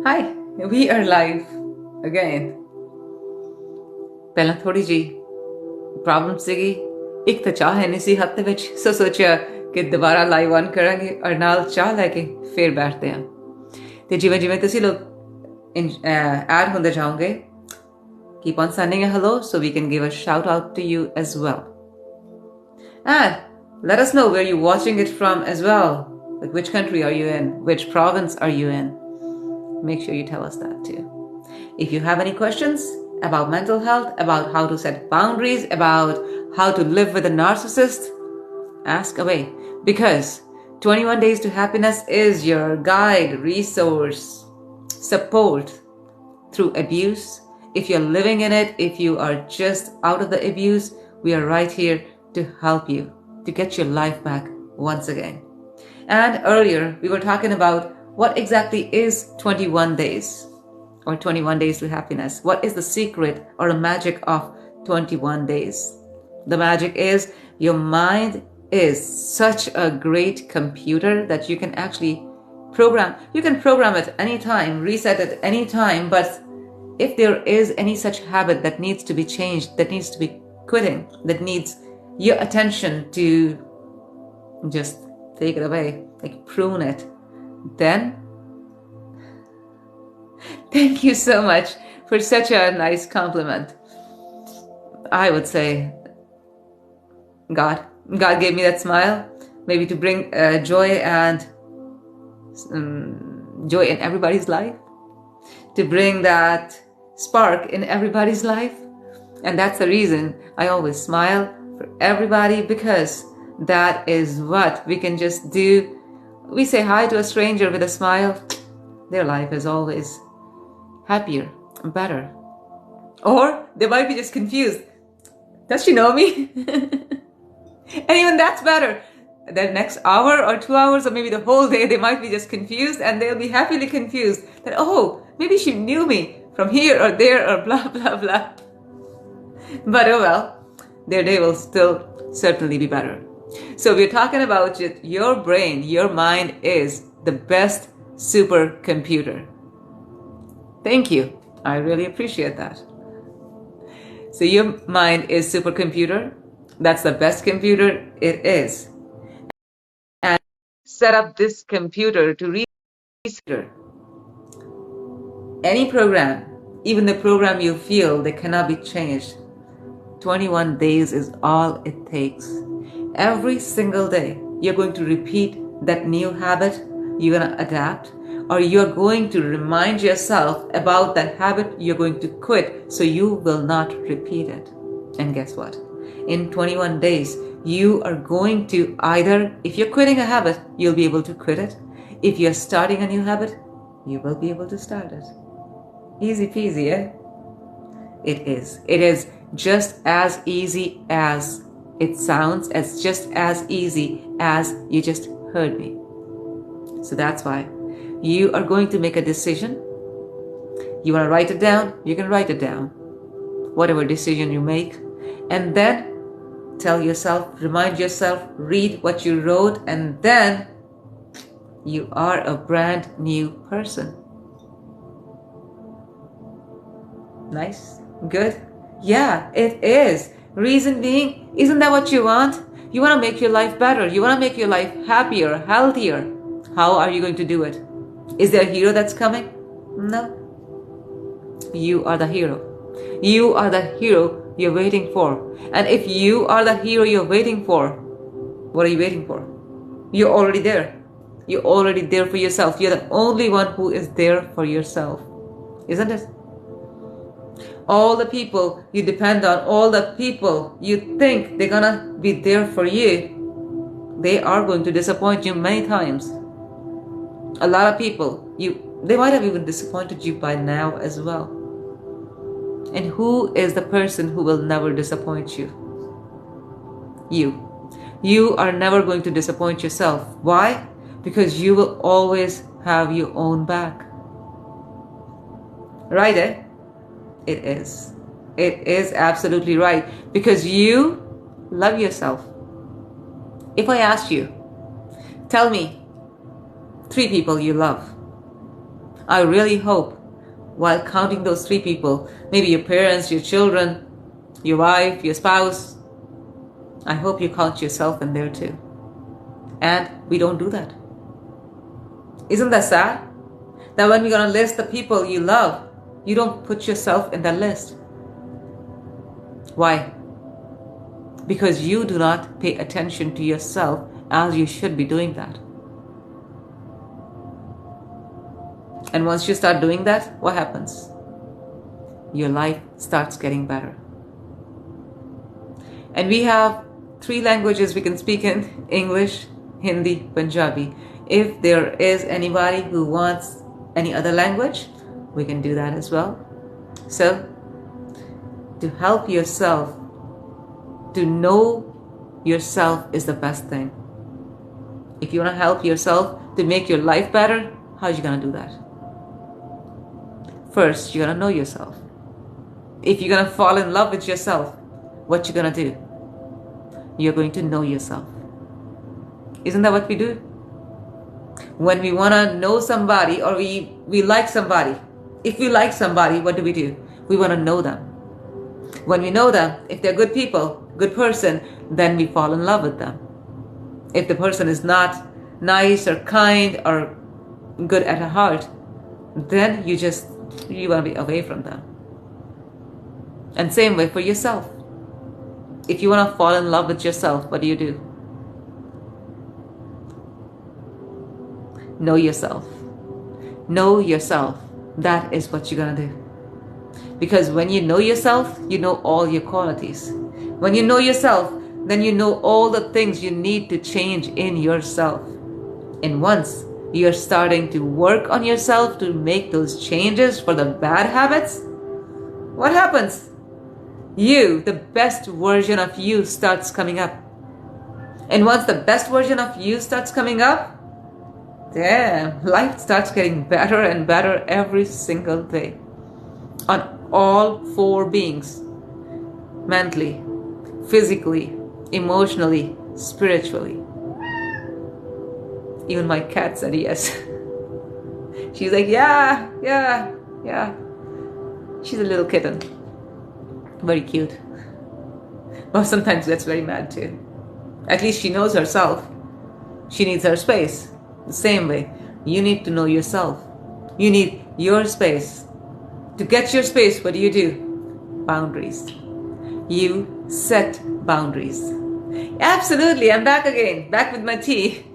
Hi, we are live again. ਪਹਿਲਾਂ ਥੋੜੀ ਜੀ ਪ੍ਰੋਬਲਮ ਸੀਗੀ। ਇੱਕ ਤਾਂ ਚਾਹ ਹੈ ਨਹੀਂ ਸੀ ਹੱਥ ਵਿੱਚ, ਸੋ ਸੋਚਿਆ ਕਿ ਦੁਬਾਰਾ ਲਾਈਵ ਆਨ ਕਰਾਂਗੇ ਔਰ ਨਾਲ ਚਾਹ ਲੈ ਕੇ ਫੇਰ ਬੈਠਦੇ ਹਾਂ। ਤੇ ਜਿਵੇਂ ਜਿਵੇਂ ਤੁਸੀਂ ਲੋਕ ਐਡ ਹੁੰਦੇ ਜਾਓਗੇ, keep on sending a hello so we can give a shout out to you as well. And let us know where you're watching it from as well. Like which country are you in? Which province are you in? Make sure you tell us that too. If you have any questions about mental health, about how to set boundaries, about how to live with a narcissist, ask away. Because 21 Days to Happiness is your guide, resource, support through abuse. If you're living in it, if you are just out of the abuse, we are right here to help you to get your life back once again. And earlier we were talking about what exactly is 21 days or 21 days to happiness. What is the secret or the magic of 21 days? The magic is your mind is such a great computer that you can actually program. You can program it anytime, reset it anytime, but if there is any such habit that needs to be changed, that needs to be quitting, that needs your attention to just take it away, like prune it, then thank you so much for such a nice compliment. I would say God gave me that smile, maybe to bring joy and joy in everybody's life, to bring that spark in everybody's life. And that's the reason I always smile for everybody, because that is what we can just do. We say hi to a stranger with a smile, their life is always happier and better. Or they might be just confused. Does she know me? And even that's better. The next hour or 2 hours or maybe the whole day, they might be just confused, and they'll be happily confused that, oh, maybe she knew me from here or there or blah, blah, blah. But oh well, their day will still certainly be better. So we're talking about your brain, your mind is the best supercomputer. Thank you. I really appreciate that. So your mind is supercomputer. That's the best computer it is. And set up this computer to research any program, even the program you feel they cannot be changed. 21 days is all it takes. Every single day, you're going to repeat that new habit, you're going to adapt, or you're going to remind yourself about that habit you're going to quit so you will not repeat it. And guess what? In 21 days, you are going to either, if you're quitting a habit, you'll be able to quit it. If you're starting a new habit, you will be able to start it. Easy peasy, eh? It is. It is just as easy as it sounds, as just as easy as you just heard me. So that's why you are going to make a decision. You want to write it down? You can write it down. Whatever decision you make. And then tell yourself, remind yourself, read what you wrote, and then you are a brand new person. Nice? Good? Yeah, it is. Reason being, isn't that what you want? You want to make your life better. You want to make your life happier, healthier. How are you going to do it? Is there a hero that's coming? No. You are the hero. You are the hero you're waiting for. And if you are the hero you're waiting for, what are you waiting for? You're already there. You're already there for yourself. You're the only one who is there for yourself. Isn't it? All the people you depend on, all the people you think they're gonna be there for you, they are going to disappoint you many times. A lot of people, they might have even disappointed you by now as well. And who is the person who will never disappoint you? You. You are never going to disappoint yourself. Why? Because you will always have your own back. Right, eh? It is. It is absolutely right. Because you love yourself. If I asked you, tell me 3 people you love, I really hope, while counting those 3 people, maybe your parents, your children, your wife, your spouse, I hope you count yourself in there too. And we don't do that. Isn't that sad? That when we're going to list the people you love, you don't put yourself in that list. Why? Because you do not pay attention to yourself as you should be doing that. And once you start doing that, what happens? Your life starts getting better. And we have 3 languages we can speak in: English, Hindi, Punjabi. If there is anybody who wants any other language, we can do that as well. So, to help yourself, to know yourself is the best thing. If you want to help yourself to make your life better, how are you going to do that? First, you're going to know yourself. If you're going to fall in love with yourself, what you're going to do? You're going to know yourself. Isn't that what we do? When we want to know somebody, or we like somebody, if we like somebody, what do? We want to know them. When we know them, if they're good people, good person, then we fall in love with them. If the person is not nice or kind or good at heart, then you want to be away from them. And same way for yourself. If you want to fall in love with yourself, what do? Know yourself. Know yourself. That is what you're going to do. Because when you know yourself, you know all your qualities. When you know yourself, then you know all the things you need to change in yourself. And once you're starting to work on yourself to make those changes for the bad habits, what happens? You, the best version of you, starts coming up. And once the best version of you starts coming up, damn, life starts getting better and better every single day. On all 4 beings. Mentally, physically, emotionally, spiritually. Even my cat said yes. She's like, yeah. She's a little kitten. Very cute. But sometimes gets very mad too. At least she knows herself. She needs her space. The same way, you need to know yourself. You need your space. To get your space, what do? Boundaries. You set boundaries. Absolutely, I'm back again. Back with my tea.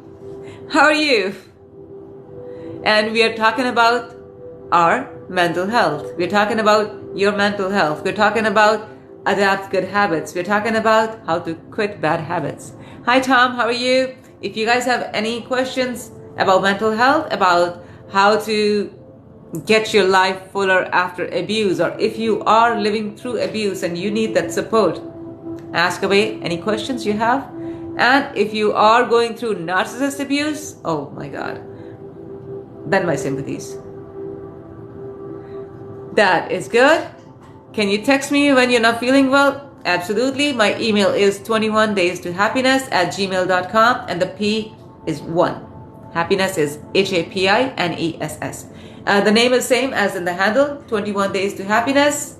How are you? And we are talking about our mental health. We're talking about your mental health. We're talking about adapt good habits. We're talking about how to quit bad habits. Hi Tom, how are you? If you guys have any questions about mental health, about how to get your life fuller after abuse, or if you are living through abuse and you need that support, ask away any questions you have. And if you are going through narcissist abuse, oh my God, then my sympathies. That is good. Can you text me when you're not feeling well? Absolutely. My email is 21daystohappiness@gmail.com, and the P is 1. Happiness is HAPINESS. The name is same as in the handle. 21 Days to Happiness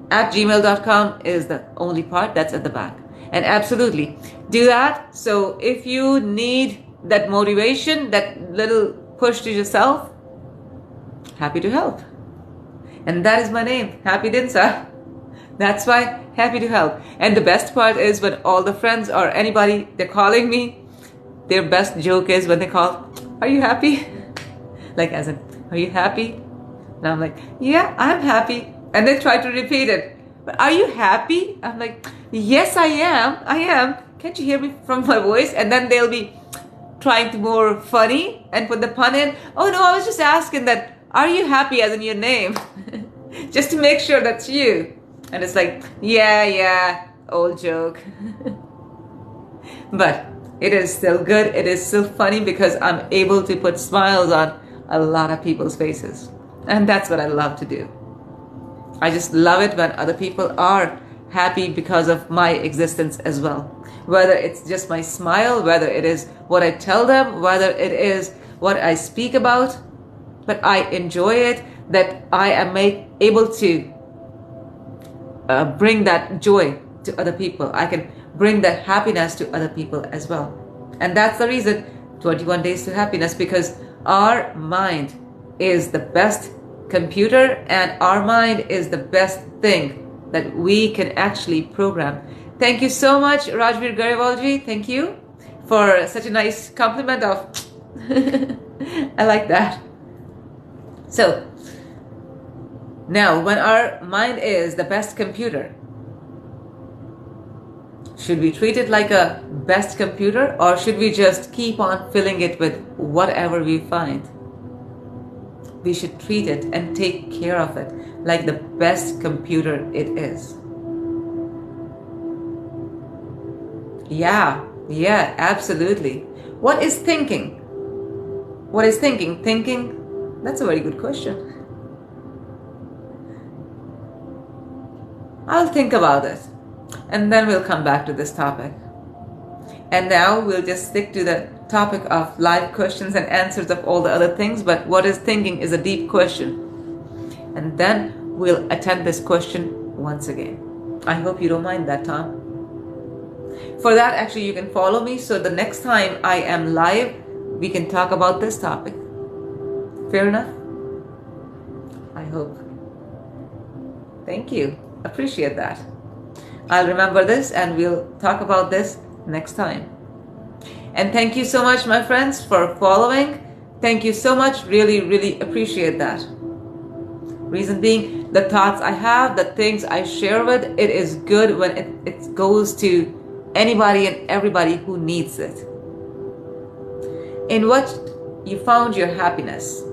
@gmail.com is the only part that's at the back. And absolutely do that. So if you need that motivation, that little push to yourself, happy to help. And that is my name, Hapi Dhindsa. That's why, happy to help. And the best part is when all the friends or anybody, they're calling me, their best joke is when they call, are you happy? Like as in, are you happy? And I'm like, yeah, I'm happy. And they try to repeat it. But are you happy? I'm like, yes, I am. Can't you hear me from my voice? And then they'll be trying to more funny and put the pun in. Oh no, I was just asking that, are you happy as in your name? Just to make sure that's you. And it's like, yeah, old joke. But it is still good. It is still funny because I'm able to put smiles on a lot of people's faces. And that's what I love to do. I just love it when other people are happy because of my existence as well. Whether it's just my smile, whether it is what I tell them, whether it is what I speak about, but I enjoy it, that I am able to bring that joy to other people. I can bring that happiness to other people as well. And that's the reason 21 Days to Happiness, because our mind is the best computer and our mind is the best thing that we can actually program. Thank you so much, Rajveer Gariwalji. Thank you for such a nice compliment of I like that. So now, when our mind is the best computer, should we treat it like a best computer, or should we just keep on filling it with whatever we find? We should treat it and take care of it like the best computer it is. Yeah, absolutely. What is thinking? What is thinking? Thinking, that's a very good question. I'll think about it and then we'll come back to this topic. And now we'll just stick to the topic of live questions and answers of all the other things, but what is thinking is a deep question. And then we'll attend this question once again. I hope you don't mind that, Tom. For that, actually, you can follow me, so the next time I am live, we can talk about this topic. Fair enough? I hope. Thank you. Appreciate that. I'll remember this and we'll talk about this next time. And thank you so much, my friends, for following. Thank you so much. Really appreciate that. Reason being, the thoughts I have, the things I share with, it is good when it goes to anybody and everybody who needs it. In what you found your happiness?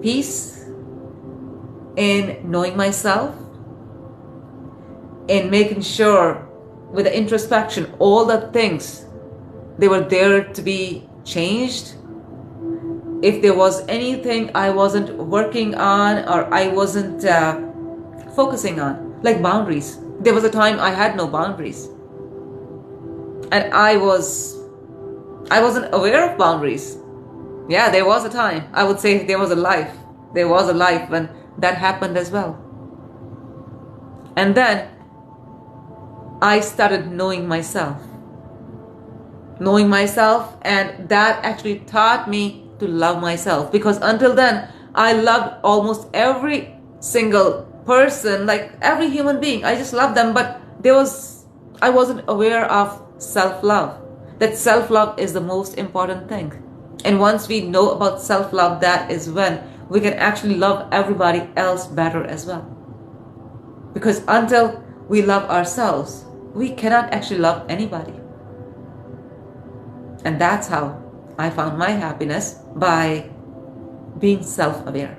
Peace? In knowing myself, in making sure with the introspection, all the things, they were there to be changed. If there was anything I wasn't working on or I wasn't focusing on, like boundaries. There was a time I had no boundaries. And I wasn't aware of boundaries. Yeah, there was a time. I would say there was a life. There was a life when that happened as well. And then I started knowing myself. And that actually taught me to love myself, because until then I loved almost every single person, like every human being. I just loved them, but I wasn't aware of self-love. That self-love is the most important thing. And once we know about self-love, that is when we can actually love everybody else better as well. Because until we love ourselves, we cannot actually love anybody. And that's how I found my happiness, by being self-aware.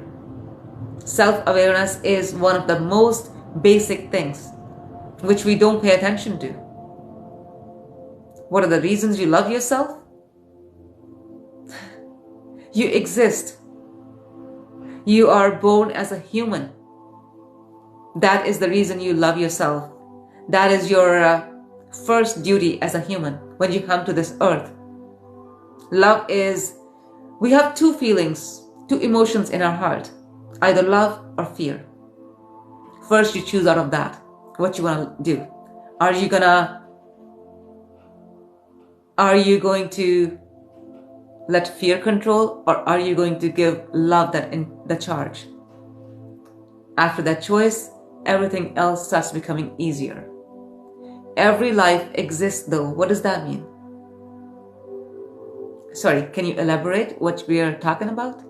Self-awareness is one of the most basic things which we don't pay attention to. What are the reasons you love yourself? You exist. You are born as a human. That is the reason you love yourself. That is your first duty as a human when you come to this earth. Love is, we have two feelings, two emotions in our heart, either love or fear. First, you choose out of that what you want to do. Are you going to let fear control, or are you going to give love that in the charge? After that choice, everything else starts becoming easier. Every life exists though. What does that mean? Sorry, can you elaborate what we are talking about?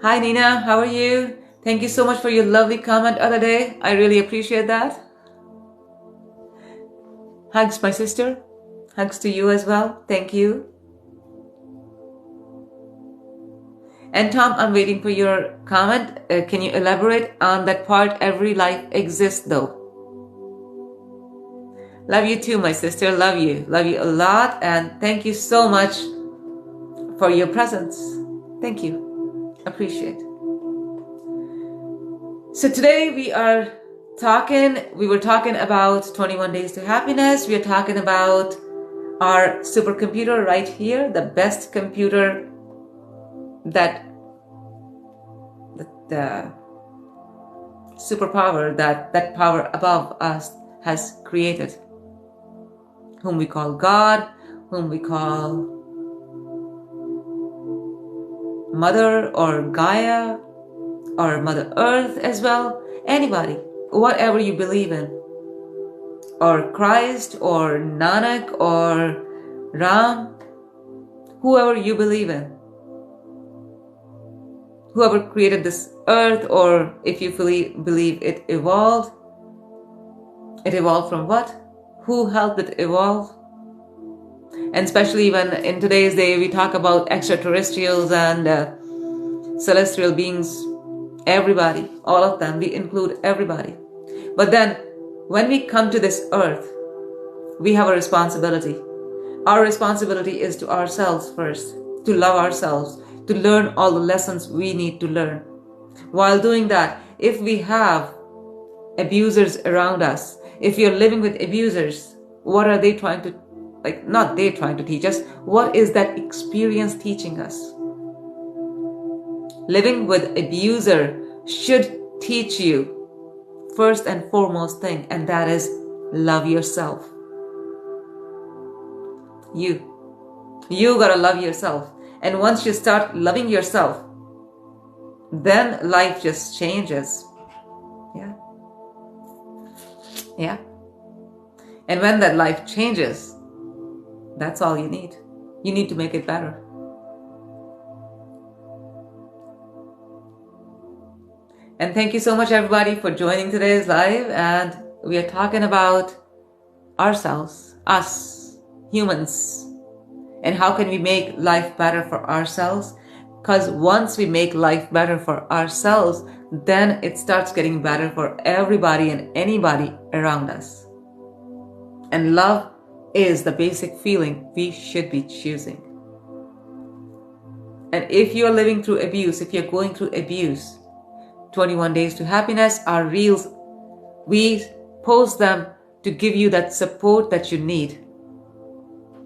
Hi Nina, how are you? Thank you so much for your lovely comment other day. I really appreciate that. Hugs, my sister. Hugs to you as well. Thank you. And Tom, I'm waiting for your comment. Can you elaborate on that part? Every life exists though. Love you too, my sister. Love you. Love you a lot. And thank you so much for your presence. Thank you. Appreciate. So today we were talking about 21 Days to Happiness. We are talking about our supercomputer right here, the best computer that the superpower that power above us has created, whom we call God, whom we call Mother or Gaia or Mother Earth as well, anybody, whatever you believe in, or Christ or Nanak or Ram, whoever you believe in, whoever created this earth, or if you believe it evolved from what? Who helped it evolve? And especially when in today's day we talk about extraterrestrials and celestial beings, everybody, all of them, we include everybody. But then when we come to this earth, we have a responsibility. Our responsibility is to ourselves first, to love ourselves, to learn all the lessons we need to learn. While doing that, if we have abusers around us, if you're living with abusers, what are they trying to, not they trying to teach us, what is that experience teaching us? Living with abuser should teach you first and foremost thing, and that is love yourself. You gotta love yourself. And once you start loving yourself, then life just changes. Yeah. And when that life changes, that's all you need. You need to make it better. And thank you so much, everybody, for joining today's live. And we are talking about ourselves, us, humans, and how can we make life better for ourselves? Because once we make life better for ourselves, then it starts getting better for everybody and anybody around us. And love is the basic feeling we should be choosing. And if you're living through abuse, if you're going through abuse, 21 Days to Happiness, our reels, we post them to give you that support that you need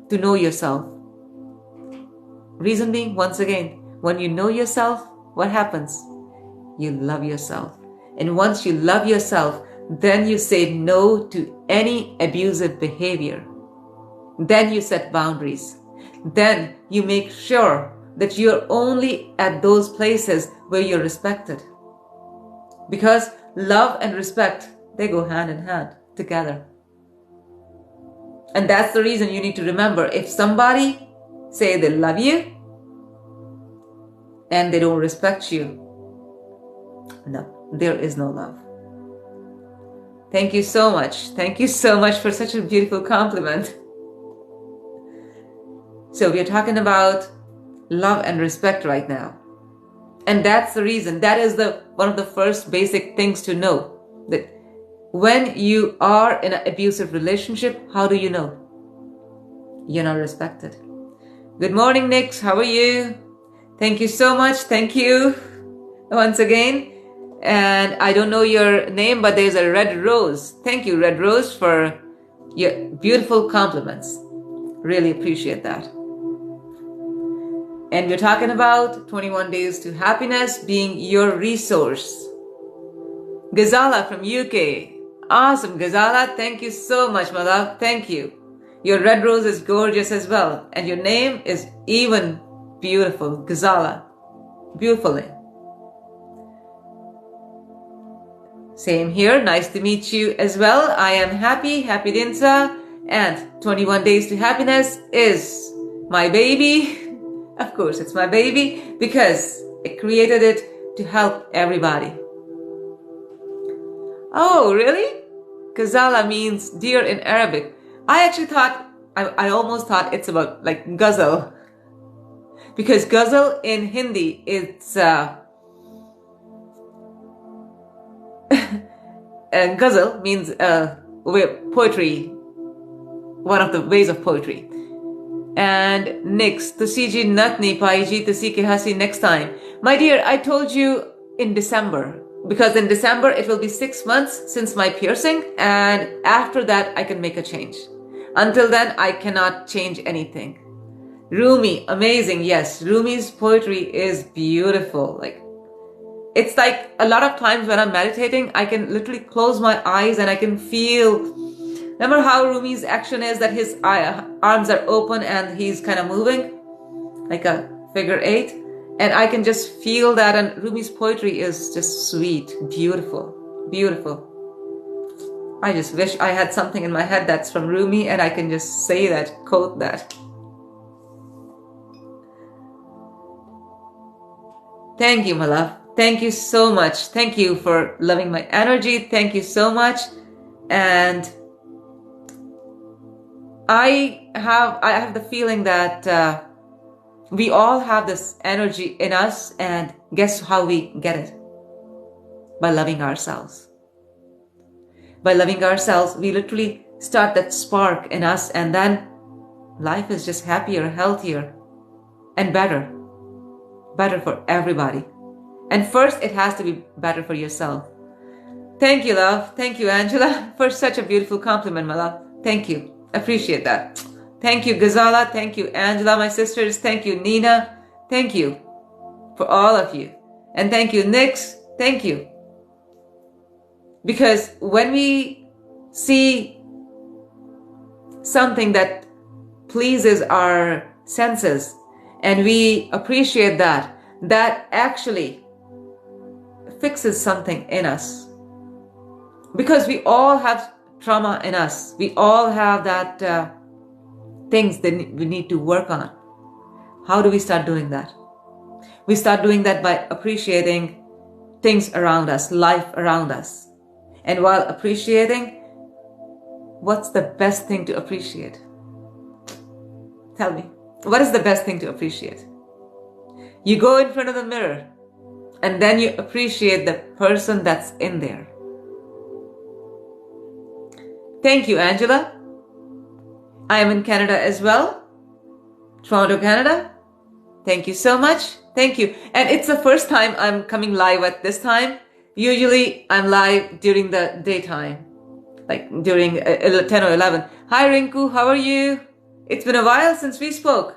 to know yourself. Reason being, once again, when you know yourself, what happens? You love yourself. And once you love yourself, then you say no to any abusive behavior. Then you set boundaries. Then you make sure that you're only at those places where you're respected. Because love and respect, they go hand in hand together. And that's the reason you need to remember, if somebody say they love you and they don't respect you, no, there is no love. Thank you so much. Thank you so much for such a beautiful compliment. So we are talking about love and respect right now. And that's the reason, that is one of the first basic things to know, that when you are in an abusive relationship, how do you know? You're not respected. Good morning, Nix. How are you? Thank you so much. Thank you once again. And I don't know your name, but there's a red rose. Thank you, Red Rose, for your beautiful compliments. Really appreciate that. And we're talking about 21 Days to Happiness being your resource. Gazala from UK. Awesome, Gazala. Thank you so much, my love. Thank you. Your red rose is gorgeous as well. And your name is even beautiful. Gazala. Beautiful name. Same here. Nice to meet you as well. I am Hapi Dhindsa. And 21 Days to Happiness is my baby. Of course, it's my baby because I created it to help everybody. Oh, really? Ghazala means deer in Arabic. I actually thought, I almost thought it's about like ghazal. Because ghazal in Hindi, it's ghazal means poetry, one of the ways of poetry. And next, Tusiji Natni Paiji Tusiki Hasi next time. My dear, I told you in December, because in December it will be 6 months since my piercing, and after that I can make a change. Until then, I cannot change anything. Rumi, amazing. Yes, Rumi's poetry is beautiful. Like, it's like a lot of times when I'm meditating, I can literally close my eyes and I can feel. Remember how Rumi's action is that his arms are open and he's kind of moving like a figure eight? And I can just feel that. And Rumi's poetry is just sweet, beautiful, beautiful. I just wish I had something in my head that's from Rumi and I can just say that, quote that. Thank you, my love. Thank you so much. Thank you for loving my energy. Thank you so much. And I have the feeling that we all have this energy in us, and guess how we get it? By loving ourselves. By loving ourselves, we literally start that spark in us, and then life is just happier, healthier, and better. Better for everybody. And first, it has to be better for yourself. Thank you, love. Thank you, Angela, for such a beautiful compliment, my love. Thank you. Appreciate that. Thank you, Gazala. Thank you, Angela, my sisters. Thank you, Nina. Thank you for all of you. And thank you, Nix. Thank you. Because when we see something that pleases our senses and we appreciate that, that actually fixes something in us. Because we all have trauma in us. We all have that things that we need to work on. How do we start doing that? We start doing that by appreciating things around us, life around us. And while appreciating, what's the best thing to appreciate? Tell me, what is the best thing to appreciate? You go in front of the mirror and then you appreciate the person that's in there. Thank you, Angela. I am in Canada as well. Toronto, Canada. Thank you so much. Thank you. And it's the first time I'm coming live at this time. Usually I'm live during the daytime, like during 10 or 11. Hi, Rinku. How are you? It's been a while since we spoke.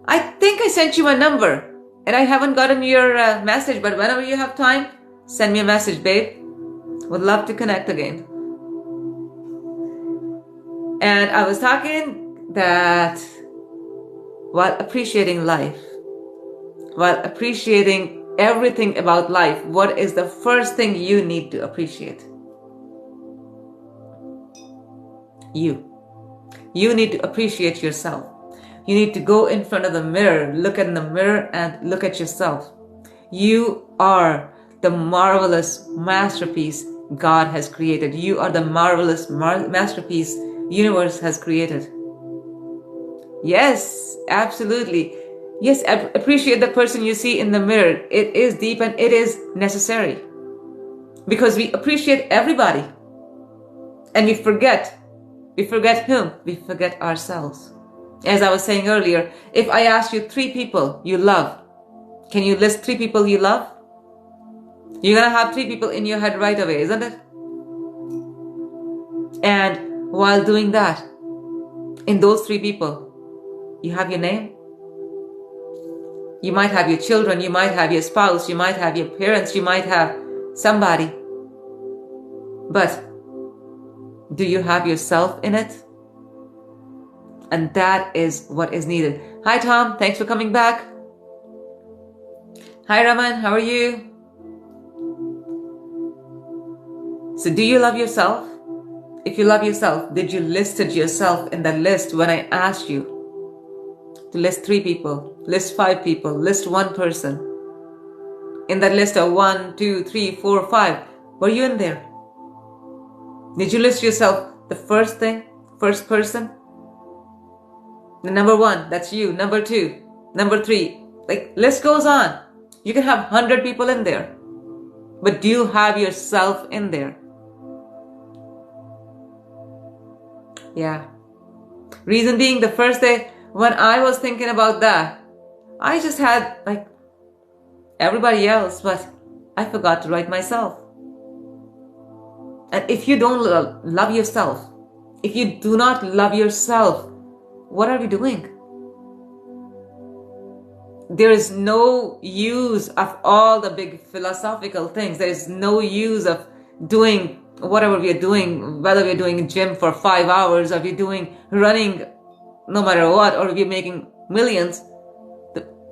I think I sent you my number and I haven't gotten your message, but whenever you have time, send me a message, babe. Would love to connect again. And I was talking that while appreciating life, while appreciating everything about life, what is the first thing you need to appreciate? You. You need to appreciate yourself. You need to go in front of the mirror, look in the mirror and look at yourself. You are the marvelous masterpiece God has created. You are the marvelous masterpiece universe has created. Yes, absolutely. Yes, appreciate the person you see in the mirror. It is deep and it is necessary. Because we appreciate everybody. And we forget whom? We forget ourselves. As I was saying earlier, if I asked you 3 people you love, can you list 3 people you love? You're going to have 3 people in your head right away, isn't it? And while doing that, in those 3 people, you have your name. You might have your children, you might have your spouse, you might have your parents, you might have somebody. But do you have yourself in it? And that is what is needed. Hi, Tom. Thanks for coming back. Hi, Raman. How are you? So do you love yourself? If you love yourself, did you listed yourself in that list when I asked you to list 3 people, list 5 people, list 1 person? In that list of 1, 2, 3, 4, 5, were you in there? Did you list yourself the first thing, first person? The number 1, that's you. Number 2, number 3, like list goes on. You can have 100 people in there, but do you have yourself in there? Yeah. Reason being, the first day when I was thinking about that, I just had like everybody else, but I forgot to write myself. And if you don't love yourself, if you do not love yourself, what are we doing? There is no use of all the big philosophical things. There is no use of doing whatever we are doing, whether we're doing gym for 5 hours, or we're doing running no matter what, or we're making millions.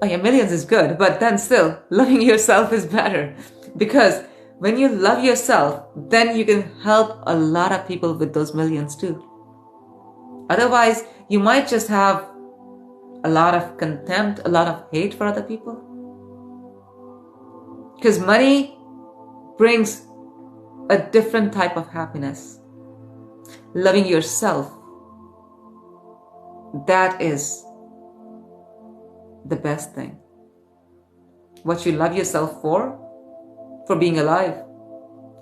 Millions is good, but then still, loving yourself is better. Because when you love yourself, then you can help a lot of people with those millions too. Otherwise, you might just have a lot of contempt, a lot of hate for other people. Because money brings a different type of happiness. Loving yourself, that is the best thing. What you love yourself for being alive,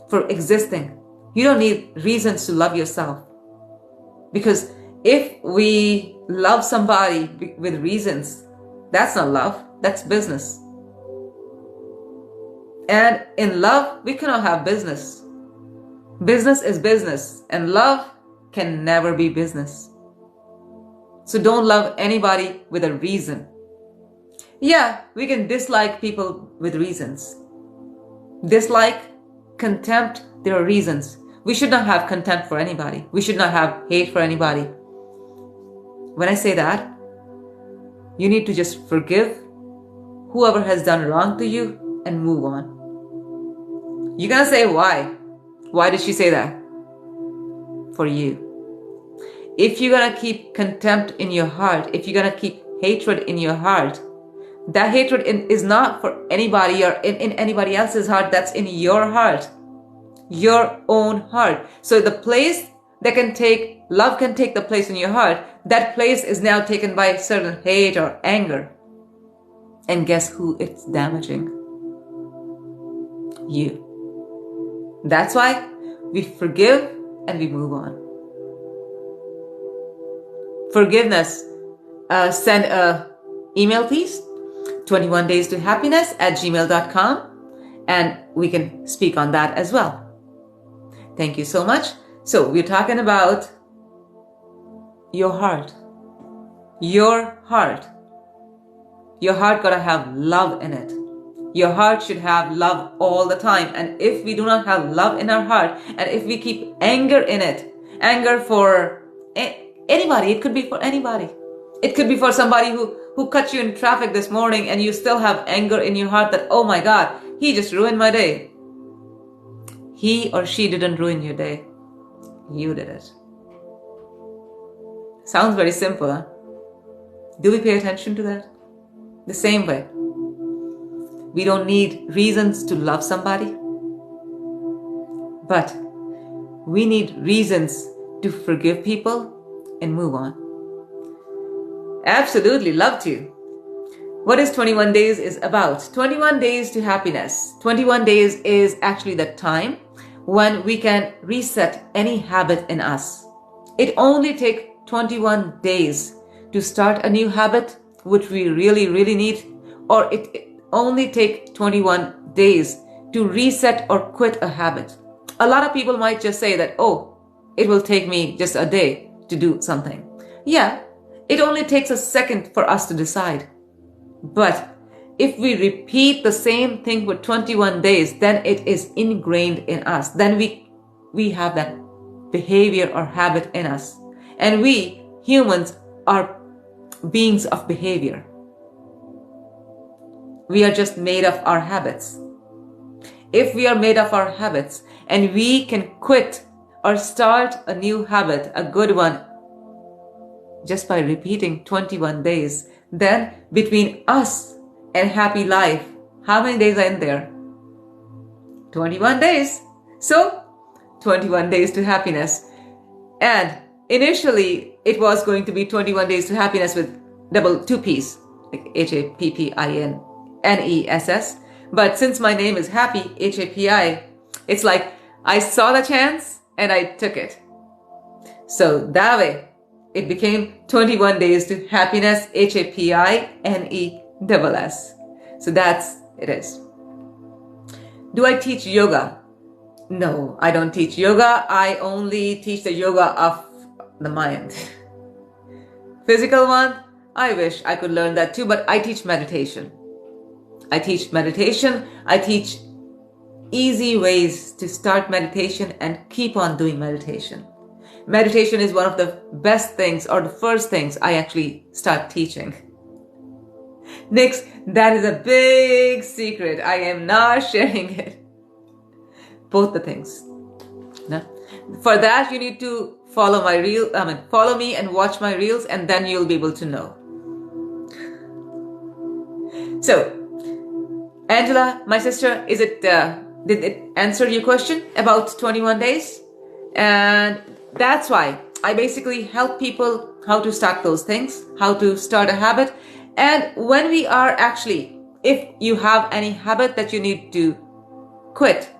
for existing. You don't need reasons to love yourself. Because if we love somebody with reasons, that's not love, that's business. And in love, we cannot have business. Business is business, and love can never be business. So don't love anybody with a reason. Yeah, we can dislike people with reasons. Dislike, contempt, there are reasons. We should not have contempt for anybody. We should not have hate for anybody. When I say that, you need to just forgive whoever has done wrong to you and move on. You're gonna say, why? Why did she say that? For you. If you're gonna keep contempt in your heart, if you're gonna keep hatred in your heart, that hatred is not for anybody or in anybody else's heart. That's in your heart, your own heart. So the place that love can take the place in your heart, that place is now taken by certain hate or anger. And guess who it's damaging? You. That's why we forgive and we move on. Forgiveness. Send a email, please. 21 days to happiness @gmail.com, and we can speak on that as well. Thank you so much. So we're talking about your heart. Your heart. Your heart gotta have love in it. Your heart should have love all the time. And if we do not have love in our heart, and if we keep anger in it, anger for anybody, it could be for anybody. It could be for somebody who cut you in traffic this morning, and you still have anger in your heart that, oh my God, he just ruined my day. He or she didn't ruin your day. You did it. Sounds very simple, huh? Do we pay attention to that? The same way. We don't need reasons to love somebody, but we need reasons to forgive people and move on. Absolutely love to. What is 21 days is about? 21 days to happiness. 21 days is actually the time when we can reset any habit in us. It only takes 21 days to start a new habit, which we really, really need, or it only takes 21 days to reset or quit a habit. A lot of people might just say that, oh, it will take me just a day to do something. Yeah, it only takes a second for us to decide. But if we repeat the same thing for 21 days, then it is ingrained in us. Then we have that behavior or habit in us. And we, humans, are beings of behavior. We are just made of our habits. If we are made of our habits and we can quit or start a new habit, a good one, just by repeating 21 days, then between us and happy life, how many days are in there? 21 days. So 21 days to happiness. And initially it was going to be 21 days to happiness with two P's, like HAPPINESS. But since my name is Happy, HAPI, it's like I saw the chance and I took it. So that way it became 21 days to happiness, HAPINESS. So that's it is. Do I teach yoga? No, I don't teach yoga. I only teach the yoga of the mind. Physical one, I wish I could learn that too, but I teach meditation. I teach meditation. I teach easy ways to start meditation and keep on doing meditation. Meditation is one of the best things, or the first things I actually start teaching. Next, that is a big secret. I am not sharing it. Both the things. No? For that, you need to follow follow me and watch my reels, and then you'll be able to know. So, Angela, my sister, did it answer your question about 21 days? And that's why I basically help people how to start those things, how to start a habit. And when we are actually, if you have any habit that you need to quit,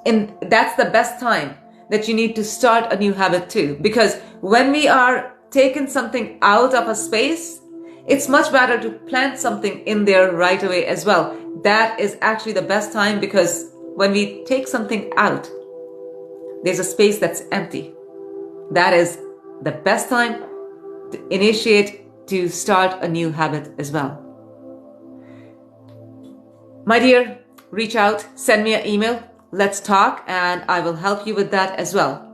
and that's the best time that you need to start a new habit too. Because when we are taking something out of a space, it's much better to plant something in there right away as well. That is actually the best time, because when we take something out, there's a space that's empty. That is the best time to initiate, to start a new habit as well. My dear, reach out, send me an email, let's talk, and I will help you with that as well.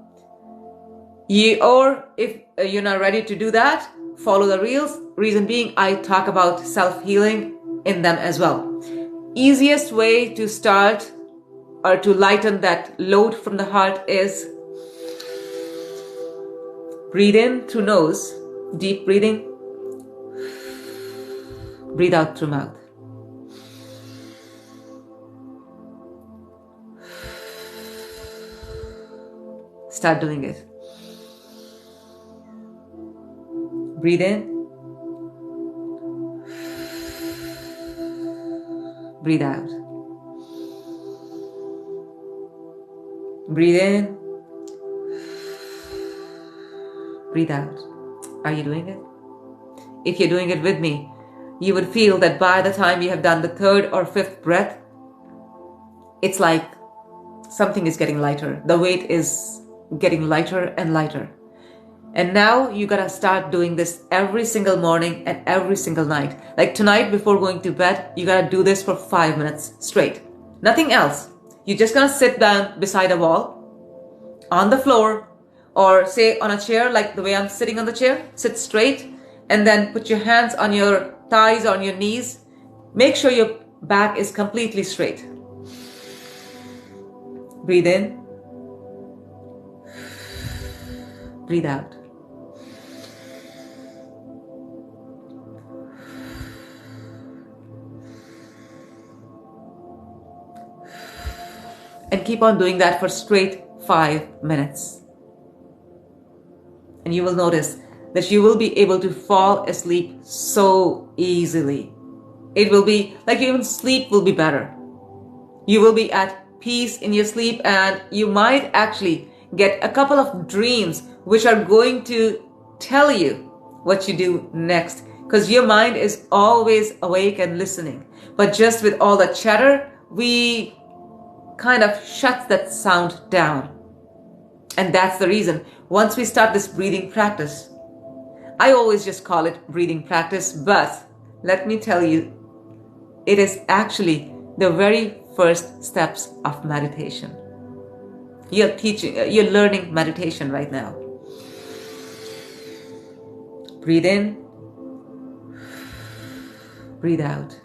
Or if you're not ready to do that, follow the reels. Reason being, I talk about self-healing in them as well. Easiest way to start or to lighten that load from the heart is breathe in through nose, deep breathing. Breathe out through mouth. Start doing it. Breathe in. Breathe out. Breathe in. Breathe out. Are you doing it? If you're doing it with me, you would feel that by the time you have done the third or fifth breath, it's like something is getting lighter. The weight is getting lighter and lighter. And now you gotta start doing this every single morning and every single night. Like tonight before going to bed, you gotta do this for 5 minutes straight. Nothing else. You're just gonna sit down beside a wall, on the floor, or say on a chair like the way I'm sitting on the chair. Sit straight and then put your hands on your thighs or on your knees. Make sure your back is completely straight. Breathe in. Breathe out. And keep on doing that for straight 5 minutes. And you will notice that you will be able to fall asleep so easily. It will be like even sleep will be better. You will be at peace in your sleep, and you might actually get a couple of dreams which are going to tell you what you do next, because your mind is always awake and listening. But just with all the chatter, we kind of shuts that sound down. And that's the reason, once we start this breathing practice, I always just call it breathing practice, but let me tell you, it is actually the very first steps of meditation. You're learning meditation right now. Breathe in, breathe out.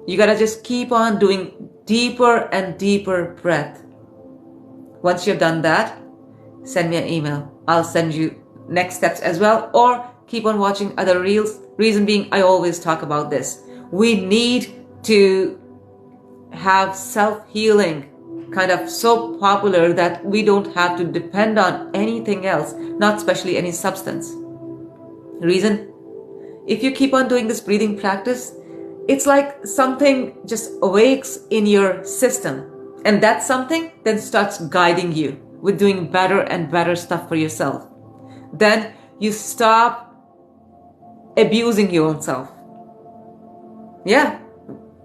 You gotta just keep on doing deeper and deeper breath. Once you've done that, send me an email. I'll send you next steps as well, or keep on watching other reels. Reason being, I always talk about this. We need to have self-healing kind of so popular that we don't have to depend on anything else, not especially any substance. Reason? If you keep on doing this breathing practice, it's like something just awakes in your system, and that something then starts guiding you with doing better and better stuff for yourself. Then you stop abusing your own self. Yeah.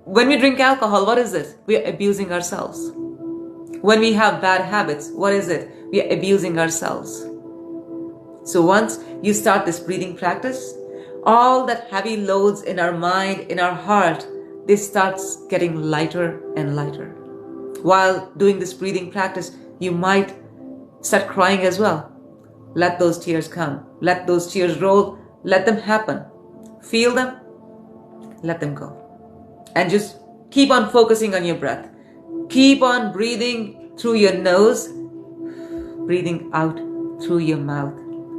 When we drink alcohol, what is it? We are abusing ourselves. When we have bad habits, what is it? We are abusing ourselves. So once you start this breathing practice, all that heavy loads in our mind, in our heart, this starts getting lighter and lighter. While doing this breathing practice, you might start crying as well. Let those tears come. Let those tears roll. Let them happen. Feel them. Let them go. And just keep on focusing on your breath. Keep on breathing through your nose, breathing out through your mouth.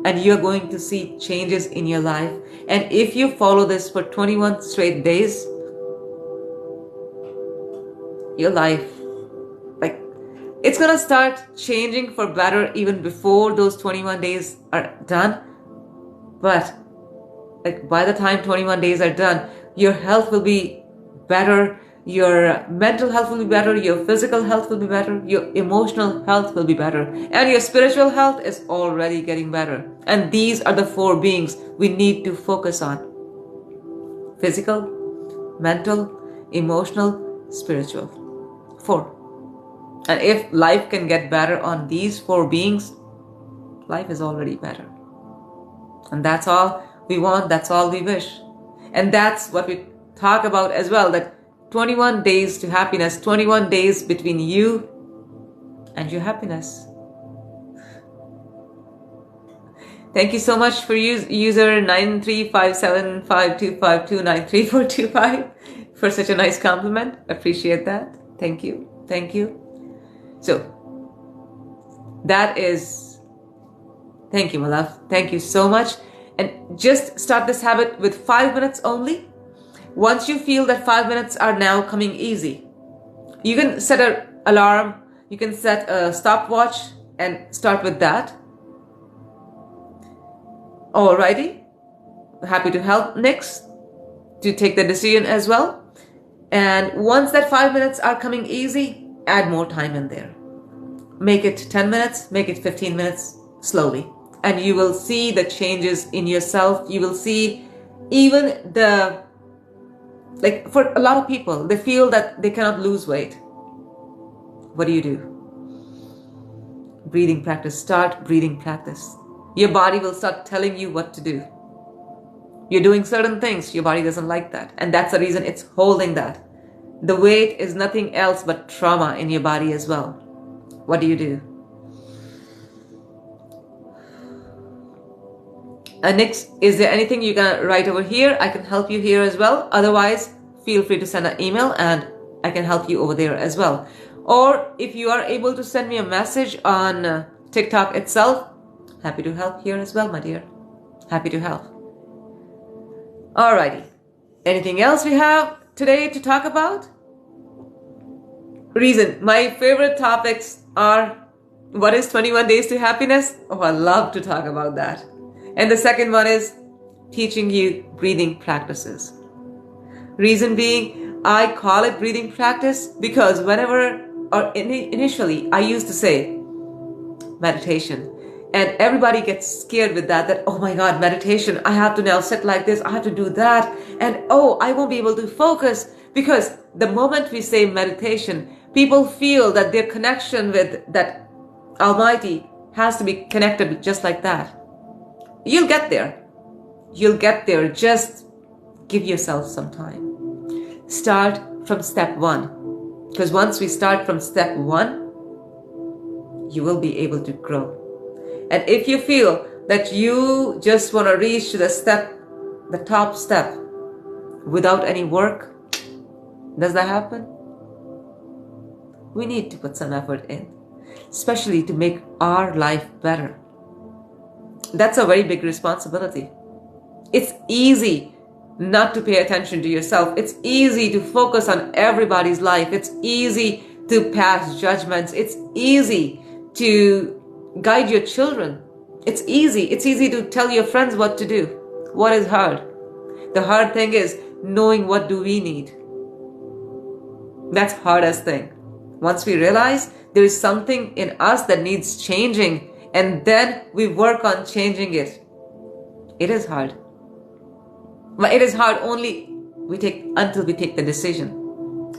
And you're going to see changes in your life. And if you follow this for 21 straight days, your life, it's going to start changing for better even before those 21 days are done. But by the time 21 days are done, your health will be better, your mental health will be better, your physical health will be better, your emotional health will be better, and your spiritual health is already getting better. And these are the 4 beings we need to focus on: physical, mental, emotional, spiritual. 4. And if life can get better on these 4 beings, life is already better. And that's all we want, that's all we wish. And that's what we talk about as well, that 21 days to happiness, 21 days between you and your happiness. Thank you so much for user 935752529345 for such a nice compliment. Appreciate that. Thank you. Thank you. So that is, thank you, my love. Thank you so much. And just start this habit with 5 minutes only. Once you feel that 5 minutes are now coming easy, you can set an alarm, you can set a stopwatch and start with that. Alrighty, happy to help next to take the decision as well. And once that 5 minutes are coming easy, add more time in there. Make it 10 minutes, make it 15 minutes slowly. And you will see the changes in yourself. You will see even for a lot of people, they feel that they cannot lose weight. What do? Breathing practice. Start breathing practice. Your body will start telling you what to do. You're doing certain things, your body doesn't like that. And that's the reason it's holding that. The weight is nothing else but trauma in your body as well. What do? Next, is there anything you can write over here? I can help you here as well. Otherwise, feel free to send an email and I can help you over there as well. Or if you are able to send me a message on TikTok itself, happy to help here as well, my dear. Happy to help. Alrighty. Anything else we have today to talk about? Reason. My favorite topics are, what is 21 days to happiness? Oh, I love to talk about that. And the second one is teaching you breathing practices. Reason being, I call it breathing practice because initially I used to say meditation. And everybody gets scared with that, oh my God, meditation, I have to now sit like this, I have to do that. And I won't be able to focus, because the moment we say meditation, people feel that their connection with that Almighty has to be connected just like that. You'll get there. You'll get there. Just give yourself some time. Start from step 1. Because once we start from step 1, you will be able to grow. And if you feel that you just want to reach to the top step, without any work, does that happen? We need to put some effort in, especially to make our life better. That's a very big responsibility. It's easy not to pay attention to yourself. It's easy to focus on everybody's life. It's easy to pass judgments. It's easy to guide your children. It's easy to tell your friends what to do. What is hard? The hard thing is knowing what do we need. That's hardest thing. Once we realize there is something in us that needs changing, and then we work on changing it, it is hard. But it is hard only until we take the decision.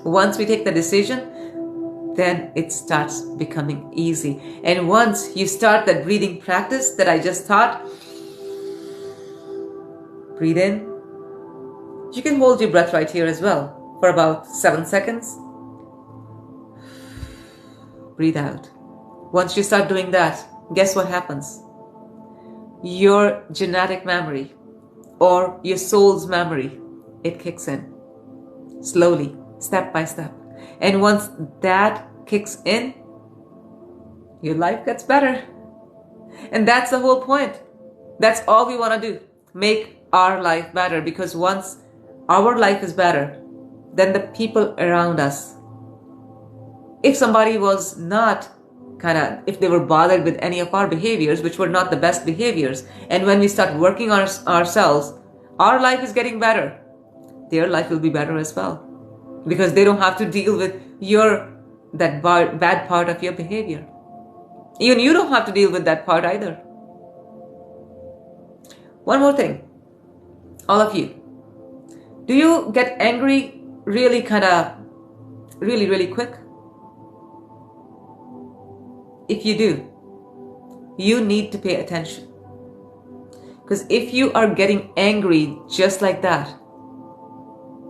Once we take the decision, then it starts becoming easy. And once you start that breathing practice that I just taught, breathe in. You can hold your breath right here as well for about 7 seconds. Breathe out. Once you start doing that, guess what happens? Your genetic memory or your soul's memory, it kicks in slowly, step by step. And once that kicks in, your life gets better. And that's the whole point. That's all we want to do. Make our life better, because once our life is better, then the people around us, if somebody was not if they were bothered with any of our behaviors, which were not the best behaviors, and when we start working on ourselves, our life is getting better, their life will be better as well, because they don't have to deal with that bad part of your behavior. Even you don't have to deal with that part either. One more thing, all of you, do you get angry really really quick? If you do, you need to pay attention. Because if you are getting angry just like that,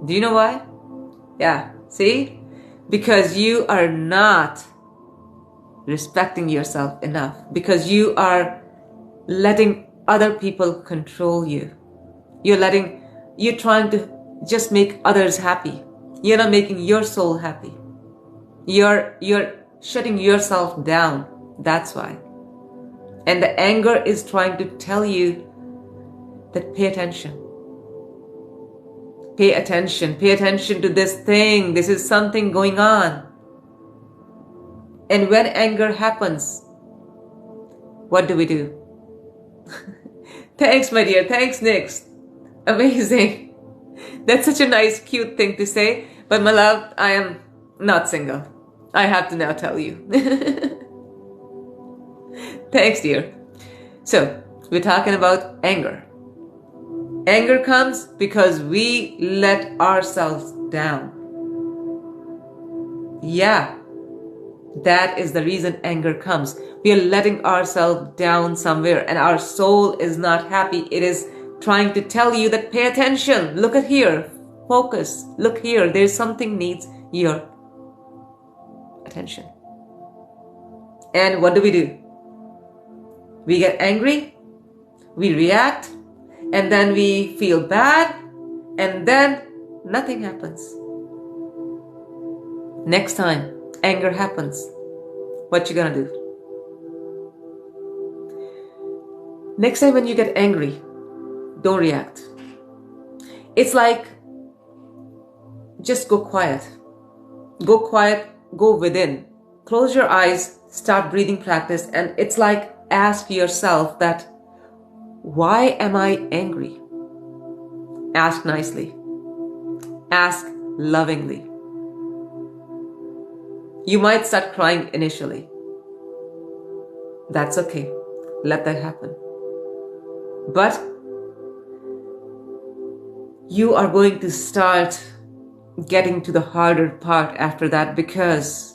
do you know why? Yeah, see? Because you are not respecting yourself enough. Because you are letting other people control you. You're trying to just make others happy. You're not making your soul happy. You're shutting yourself down. That's why. And the anger is trying to tell you that pay attention. Pay attention. Pay attention to this thing. This is something going on. And when anger happens, what do? Thanks, my dear. Thanks, Nix. Amazing. That's such a nice, cute thing to say. But my love, I am not single. I have to now tell you. Thanks, dear. So, we're talking about anger. Anger comes because we let ourselves down. Yeah, that is the reason anger comes. We are letting ourselves down somewhere, and our soul is not happy. It is trying to tell you that pay attention. Look at here. Focus. Look here. There's something needs your attention. And what do? We get angry, we react, and then we feel bad, and then nothing happens. Next time anger happens, what you gonna do? Next time when you get angry, don't react. It's like, just go quiet. Go quiet, go within. Close your eyes, start breathing practice, and it's like, ask yourself that, why am I angry? Ask nicely. Ask lovingly. You might start crying initially. That's okay. Let that happen. But you are going to start getting to the harder part after that, because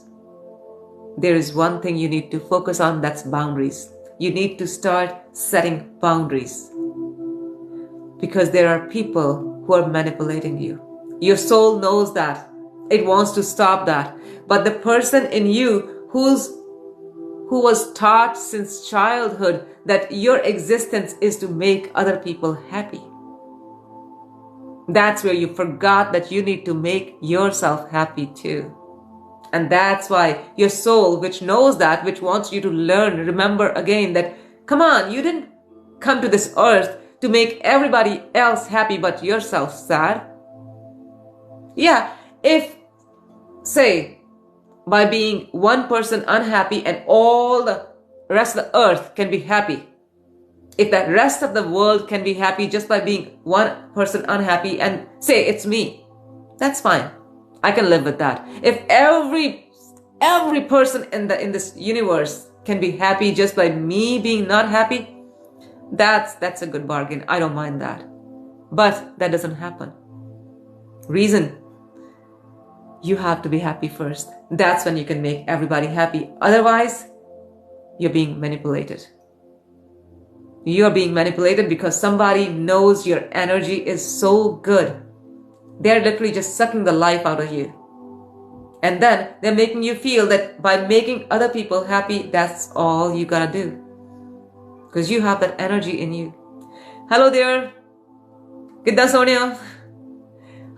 there is one thing you need to focus on, that's boundaries. You need to start setting boundaries, because there are people who are manipulating you. Your soul knows that. It wants to stop that. But the person in you who was taught since childhood that your existence is to make other people happy, that's where you forgot that you need to make yourself happy too. And that's why your soul, which knows that, which wants you to learn, remember again that, come on, you didn't come to this earth to make everybody else happy but yourself sad. Yeah, if, say, by being one person unhappy and all the rest of the earth can be happy, if the rest of the world can be happy just by being one person unhappy, and say it's me, that's fine. I can live with that. If every person in this universe can be happy just by me being not happy, that's a good bargain. I don't mind that. But that doesn't happen. Reason, You have to be happy first. That's when you can make everybody happy. Otherwise, you're being manipulated. You're being manipulated because somebody knows your energy is so good. They're literally just sucking the life out of you. And then they're making you feel that by making other people happy, that's all you gotta do. Because you have that energy in you. Hello there. Kidda Sonia.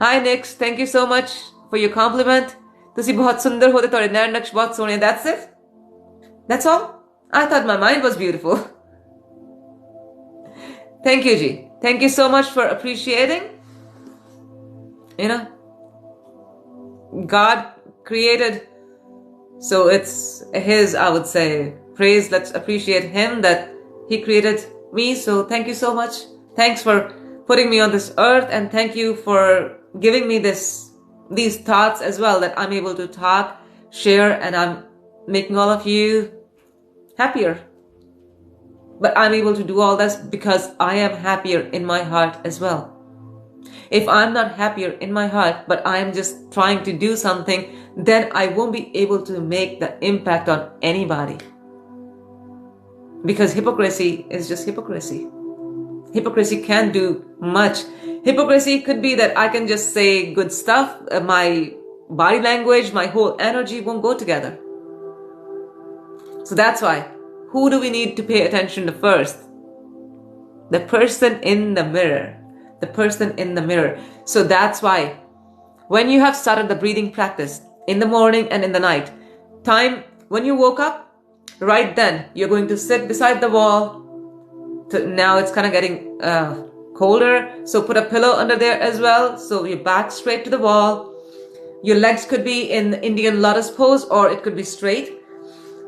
Hi Nix. Thank you so much for your compliment. Tusi bahut sundar hote, tode nair naksh bahut sone. That's it? That's all? I thought my mind was beautiful. Thank you, Ji. Thank you so much for appreciating. You know, God created, so it's His, I would say, praise. Let's appreciate Him that He created me. So thank you so much. Thanks for putting me on this earth, and thank you for giving me these thoughts as well, that I'm able to talk, share, and I'm making all of you happier. But I'm able to do all this because I am happier in my heart as well. If I'm not happier in my heart, but I am just trying to do something, then I won't be able to make the impact on anybody. Because hypocrisy is just hypocrisy. Hypocrisy can't do much. Hypocrisy could be that I can just say good stuff, my body language, my whole energy won't go together. So that's why, who do we need to pay attention to first? The person in the mirror. The person in the mirror. So that's why, when you have started the breathing practice in the morning and in the night, time when you woke up, right then, you're going to sit beside the wall. Now it's kind of getting colder, so put a pillow under there as well, so your back straight to the wall. Your legs could be in Indian lotus pose, or it could be straight.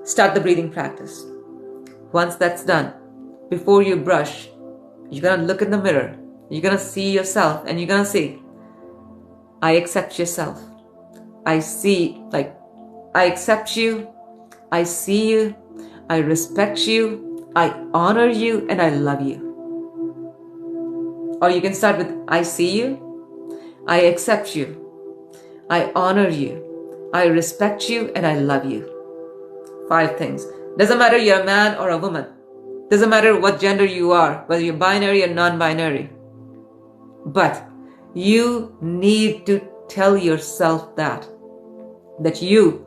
Start the breathing practice. Once that's done, before you brush, you're gonna look in the mirror. You're gonna see yourself, and you're gonna say, I accept yourself. I accept you. I see you. I respect you. I honor you, and I love you. Or you can start with, I see you. I accept you. I honor you. I respect you, and I love you. 5 things. Doesn't matter you're a man or a woman. Doesn't matter what gender you are, whether you're binary or non-binary. But you need to tell yourself that you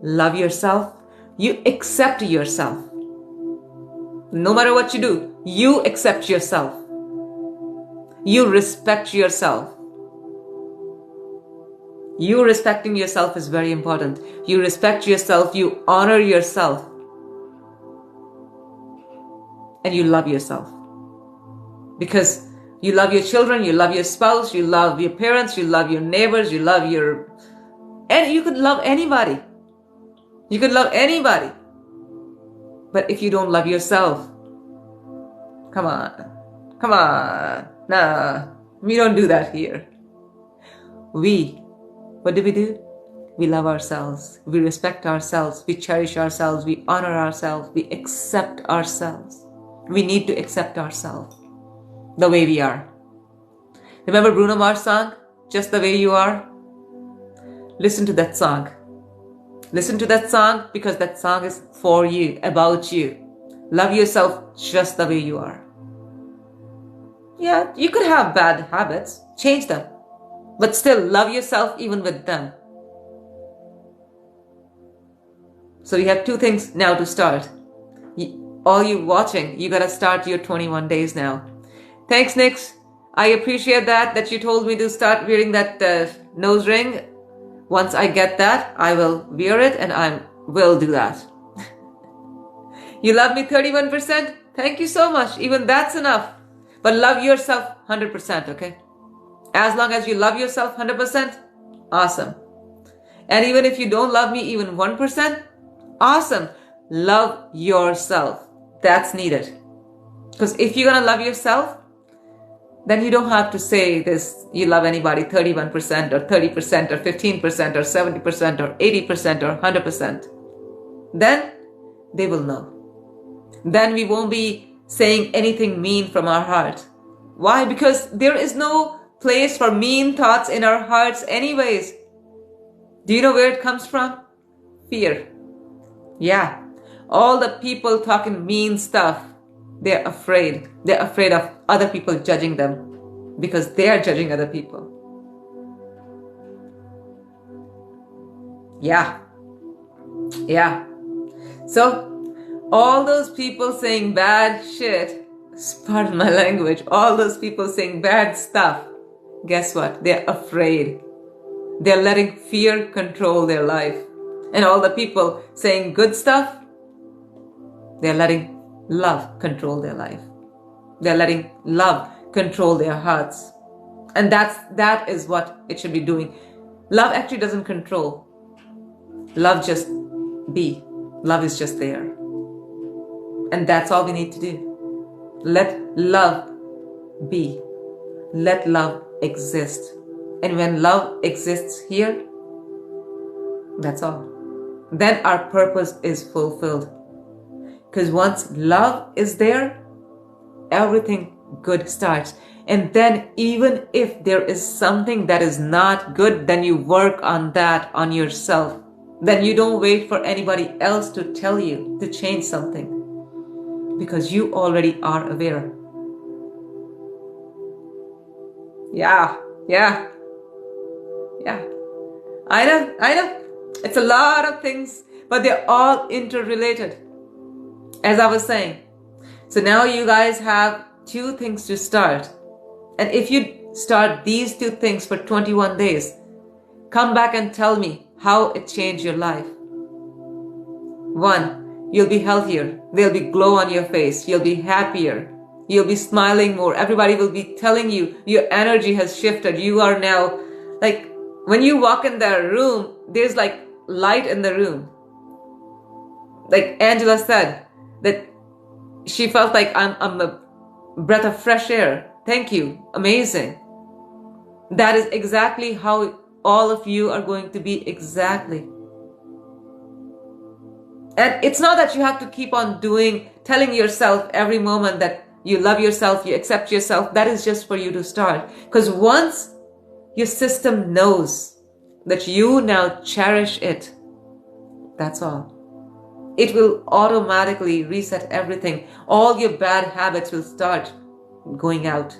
love yourself, you accept yourself. No matter what you do, you accept yourself. You respect yourself. You respecting yourself is very important. You respect yourself, you honor yourself, and you love yourself. Because you love your children, you love your spouse, you love your parents, you love your neighbors, you love and you could love anybody. You could love anybody. But if you don't love yourself, come on. Nah, we don't do that here. What do? We love ourselves. We respect ourselves. We cherish ourselves. We honor ourselves. We accept ourselves. We need to accept ourselves the way we are. Remember Bruno Mars' song, Just the Way You Are? Listen to that song. Listen to that song, because that song is for you, about you. Love yourself just the way you are. Yeah, you could have bad habits. Change them. But still love yourself even with them. So you have 2 things now to start. All you watching, you gotta start your 21 days now. Thanks, Nix. I appreciate that you told me to start wearing that nose ring. Once I get that, I will wear it, and I will do that. You love me 31%? Thank you so much. Even that's enough. But love yourself 100%, okay? As long as you love yourself 100%, awesome. And even if you don't love me even 1%, awesome. Love yourself. That's needed. Because if you're going to love yourself, then you don't have to say this, you love anybody 31% or 30% or 15% or 70% or 80% or 100%. Then they will know. Then we won't be saying anything mean from our heart. Why? Because there is no place for mean thoughts in our hearts anyways. Do you know where it comes from? Fear. Yeah. All the people talking mean stuff, they're afraid. They're afraid of other people judging them because they are judging other people. Yeah. Yeah. So, all those people saying bad shit, pardon my language, all those people saying bad stuff, guess what? They're afraid. They're letting fear control their life. And all the people saying good stuff, they're letting love control their life. They're letting love control their hearts. And that is what it should be doing. Love actually doesn't control. Love just be. Love is just there. And that's all we need to do. Let love be. Let love exist. And when love exists here, that's all. Then our purpose is fulfilled. Because once love is there, everything good starts. And then even if there is something that is not good, then you work on that on yourself. Then you don't wait for anybody else to tell you to change something. Because you already are aware. Yeah. I know. It's a lot of things, but they're all interrelated. As I was saying. So now you guys have 2 things to start. And if you start these 2 things for 21 days, come back and tell me how it changed your life. 1, you'll be healthier. There'll be glow on your face. You'll be happier. You'll be smiling more. Everybody will be telling you your energy has shifted. You are now, like, when you walk in the room, there's like light in the room. Like Angela said, that she felt like I'm a breath of fresh air. Thank you. Amazing. That is exactly how all of you are going to be exactly. And it's not that you have to keep on telling yourself every moment that you love yourself, you accept yourself. That is just for you to start. Because once your system knows that you now cherish it, that's all. It will automatically reset everything. All your bad habits will start going out.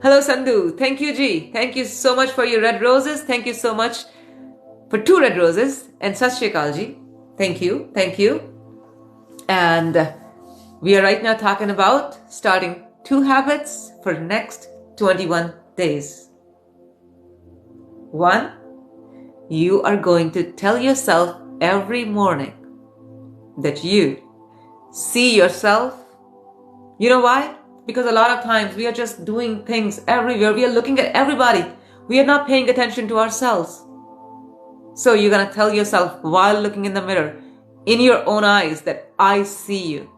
Hello, Sandhu. Thank you, G. Thank you so much for your red roses. Thank you so much for 2 red roses. And Sat Shri Akal Ji. Thank you. And we are right now talking about starting 2 habits for the next 21 days. 1, you are going to tell yourself every morning that you see yourself. You know why? Because a lot of times we are just doing things everywhere. We are looking at everybody. We are not paying attention to ourselves. So you're going to tell yourself while looking in the mirror, in your own eyes, that I see you.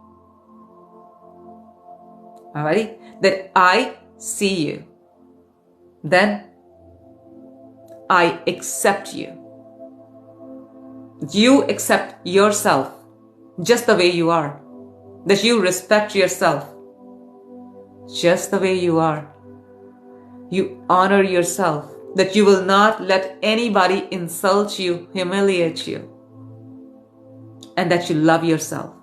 Alrighty? That I see you. Then I accept you. You accept yourself just the way you are. That you respect yourself just the way you are. You honor yourself. That you will not let anybody insult you, humiliate you. And that you love yourself.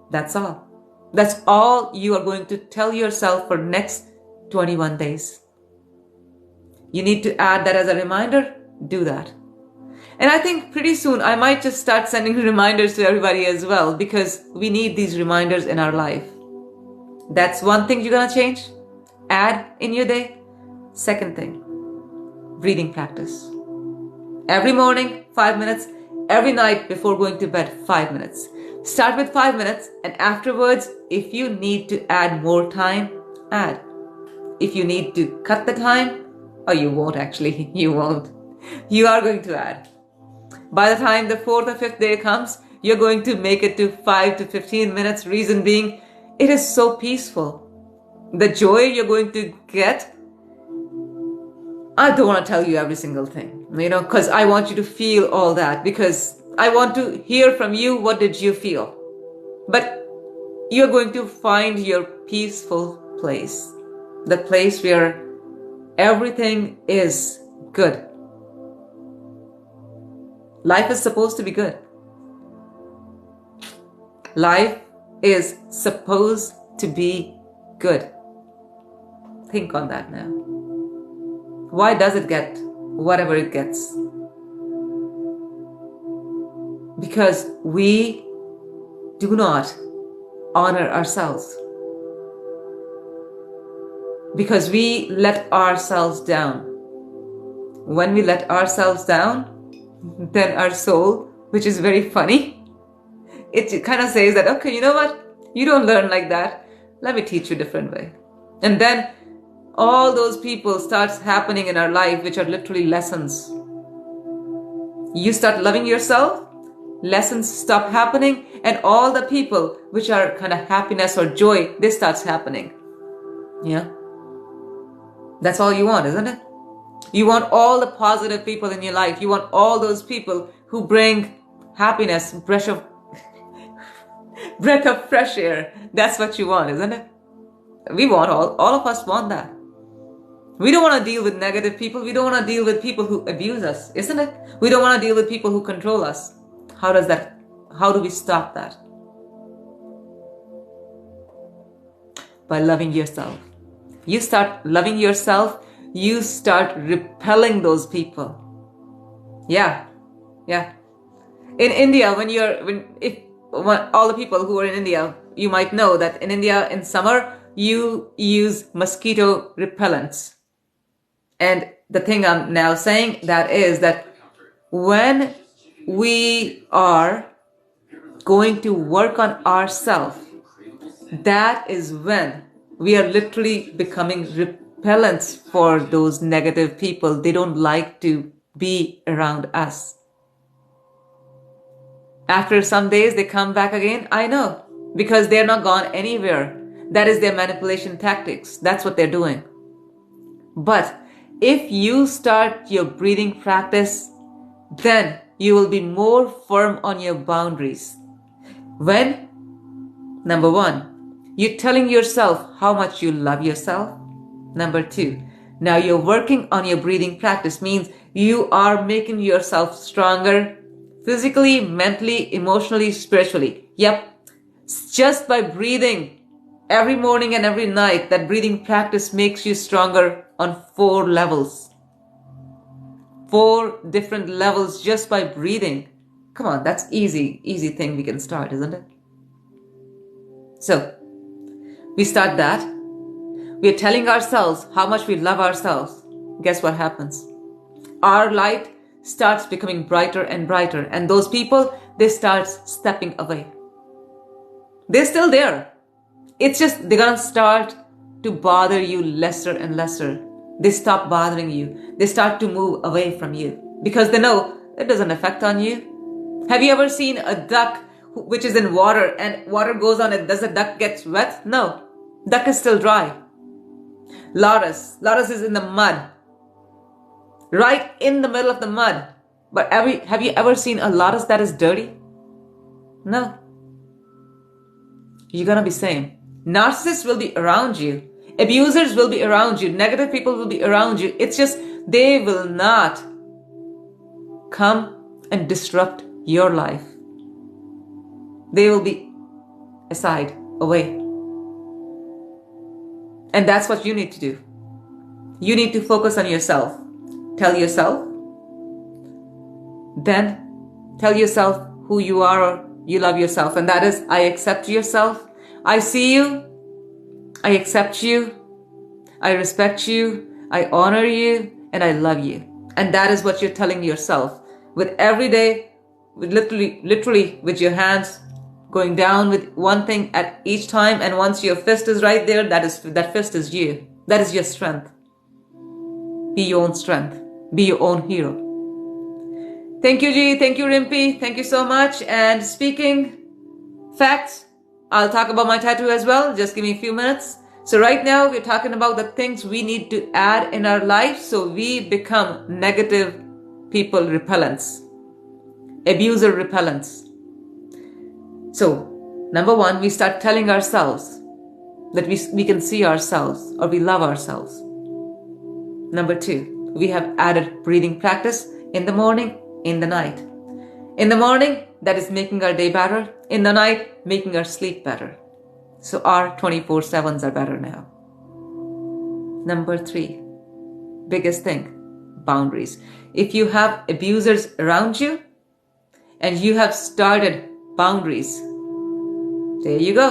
That's all. That's all you are going to tell yourself for next 21 days. You need to add that as a reminder. Do that. And I think pretty soon I might just start sending reminders to everybody as well, because we need these reminders in our life. That's one thing you're going to change. Add in your day. Second thing, breathing practice. Every morning, 5 minutes. Every night before going to bed, 5 minutes. Start with 5 minutes, and afterwards, if you need to add more time, add. If you need to cut the time, or you won't actually, you won't. You are going to add. By the time the 4th or 5th day comes, you're going to make it to 5 to 15 minutes. Reason being, it is so peaceful. The joy you're going to get, I don't want to tell you every single thing, because I want you to feel all that, because I want to hear from you, what did you feel? But you're going to find your peaceful place, the place where everything is good. Life is supposed to be good. Life is supposed to be good. Think on that now. Why does it get whatever it gets? Because we do not honor ourselves. Because we let ourselves down. When we let ourselves down, then our soul, which is very funny, it kind of says that, okay, you know what? You don't learn like that. Let me teach you a different way. And then all those people starts happening in our life, which are literally lessons. You start loving yourself, lessons stop happening, and all the people which are kind of happiness or joy, this starts happening. Yeah. That's all you want, isn't it? You want all the positive people in your life. You want all those people who bring happiness, breath of fresh air. That's what you want, isn't it? We want all of us want that. We don't want to deal with negative people. We don't want to deal with people who abuse us, isn't it? We don't want to deal with people who control us. How do we stop that? By loving yourself. You start loving yourself, you start repelling those people. Yeah. In India, all the people who are in India, you might know that in India in summer, you use mosquito repellents. And the thing I'm now saying that is that when we are going to work on ourselves, that is when we are literally becoming repellents for those negative people. They don't like to be around us. After some days, they come back again. I know, because they're not gone anywhere. That is their manipulation tactics. That's what they're doing. But if you start your breathing practice, then you will be more firm on your boundaries. When, number one, you're telling yourself how much you love yourself. Number two, now you're working on your breathing practice means you are making yourself stronger physically, mentally, emotionally, spiritually. Yep. Just by breathing every morning and every night, that breathing practice makes you stronger on 4 levels. 4 different levels just by breathing. Come on, that's easy thing we can start, isn't it? So, we start that. We are telling ourselves how much we love ourselves. Guess what happens? Our light starts becoming brighter and brighter, and those people, they start stepping away. They're still there. It's just they're gonna start to bother you lesser and lesser. They stop bothering you. They start to move away from you because they know it doesn't affect on you. Have you ever seen a duck which is in water and water goes on it? Does the duck get wet? No. Duck is still dry. Lotus is in the mud. Right in the middle of the mud. But have you ever seen a lotus that is dirty? No. You're gonna be same. Narcissists will be around you. Abusers will be around you. Negative people will be around you. It's just they will not come and disrupt your life. They will be aside, away. And that's what you need to do. You need to focus on yourself. Tell yourself. Then tell yourself who you are or you love yourself. And that is, I accept yourself. I see you. I accept you. I respect you. I honor you. And I love you. And that is what you're telling yourself. With every day, with literally with your hands going down with one thing at each time. And once your fist is right there, that fist is you. That is your strength. Be your own strength. Be your own hero. Thank you, G. Thank you, Rimpi. Thank you so much. And speaking facts, I'll talk about my tattoo as well. Just give me a few minutes. So right now we're talking about the things we need to add in our life so we become negative people repellents, abuser repellents. So number one, we start telling ourselves that we can see ourselves or we love ourselves. Number two, we have added breathing practice in the morning, in the night. In the morning, that is making our day better. In the night, making our sleep better. So our 24/7s are better now. Number 3, biggest thing, boundaries. If you have abusers around you and you have started boundaries, there you go.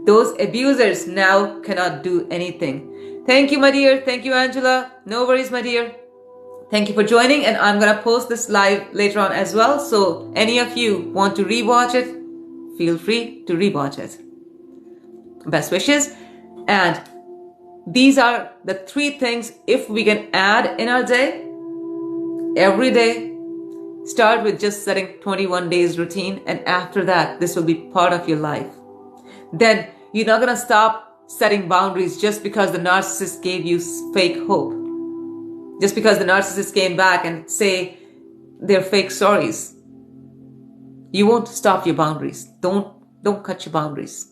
Those abusers now cannot do anything. Thank you, my dear. Thank you, Angela. No worries, my dear. Thank you for joining, and I'm going to post this live later on as well. So any of you want to rewatch it, feel free to rewatch it. Best wishes. And these are the 3 things if we can add in our day, every day. Start with just setting 21 days routine, and after that, this will be part of your life. Then you're not going to stop setting boundaries just because the narcissist gave you fake hope. Just because the narcissist came back and say they're fake stories. You won't stop your boundaries. Don't cut your boundaries.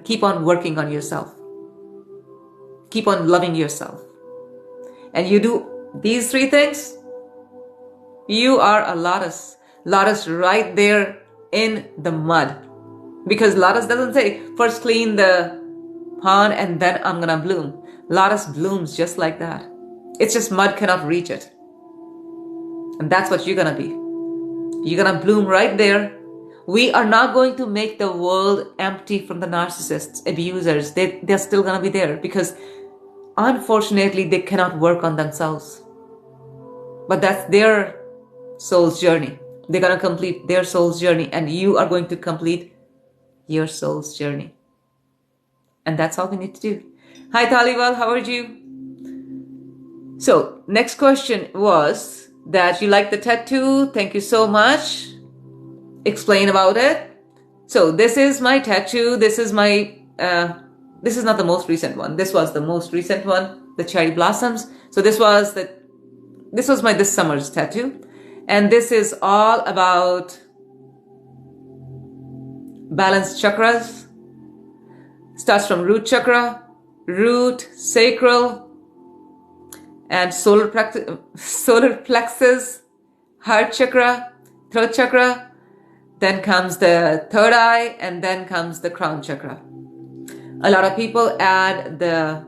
Keep on working on yourself. Keep on loving yourself. And you do these 3 things, you are a lotus. Lotus right there in the mud. Because lotus doesn't say, first clean the pond and then I'm gonna bloom. Lotus blooms just like that. It's just mud cannot reach it. And that's what you're gonna be. You're gonna bloom right there. We are not going to make the world empty from the narcissists, abusers. They're still gonna be there because unfortunately they cannot work on themselves. But that's their soul's journey. They're gonna complete their soul's journey, and you are going to complete your soul's journey. And that's all we need to do. Hi Taliwal, how are you? So next question was that you like the tattoo. Thank you so much. Explain about it. So this is my tattoo. This is my, this is not the most recent one. This was the most recent one, the cherry blossoms. So this was my this summer's tattoo. And this is all about balanced chakras. Starts from root chakra, root, sacral, and solar plexus, heart chakra, throat chakra. Then comes the third eye, and then comes the crown chakra. A lot of people add the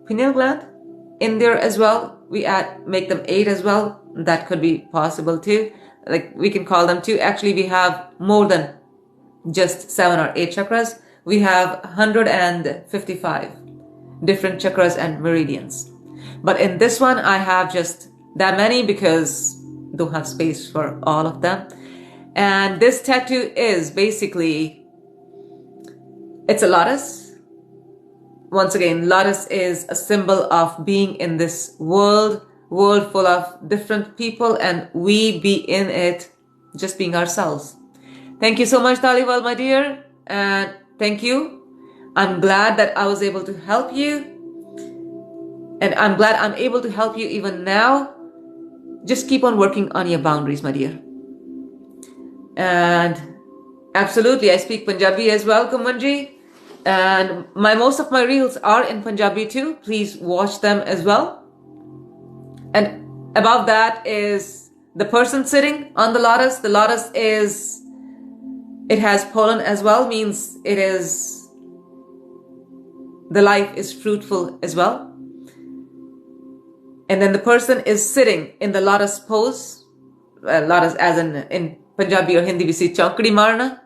pineal gland in there as well. We make them 8 as well. That could be possible too. Like we can call them 2. Actually, we have more than just 7 or 8 chakras. We have 155 different chakras and meridians. But in this one, I have just that many because I don't have space for all of them. And this tattoo is basically, it's a lotus. Once again, lotus is a symbol of being in this world full of different people, and we be in it just being ourselves. Thank you so much, Taliwal, my dear. And thank you. I'm glad that I was able to help you. And I'm glad I'm able to help you even now. Just keep on working on your boundaries, my dear. And absolutely, I speak Punjabi as well, Kumanji. And most of my reels are in Punjabi too. Please watch them as well. And above that is the person sitting on the lotus. The lotus it has pollen as well, means the life is fruitful as well. And then the person is sitting in the lotus pose. Lotus as in Punjabi or Hindi we say chaukdi marna.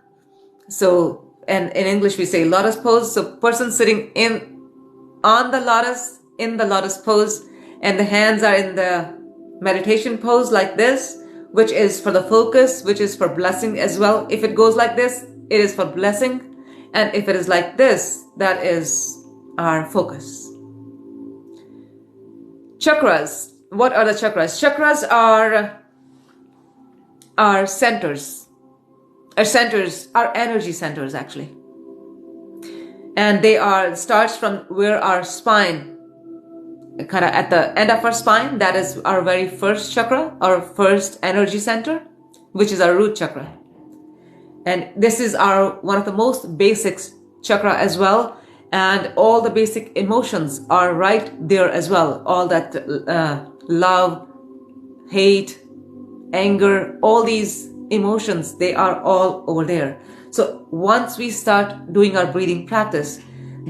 So, and in English we say lotus pose. So person sitting on the lotus, in the lotus pose, and the hands are in the meditation pose like this, which is for the focus, which is for blessing as well. If it goes like this, it is for blessing. And if it is like this, that is our focus. Chakras. What are the chakras? Chakras are centers. Are energy centers actually. And they starts from where our spine, kind of at the end of our spine, that is our very first chakra, our first energy center, which is our root chakra. And this is one of the most basic chakra as well. And all the basic emotions are right there as well. All that love, hate, anger, all these emotions, they are all over there. So once we start doing our breathing practice,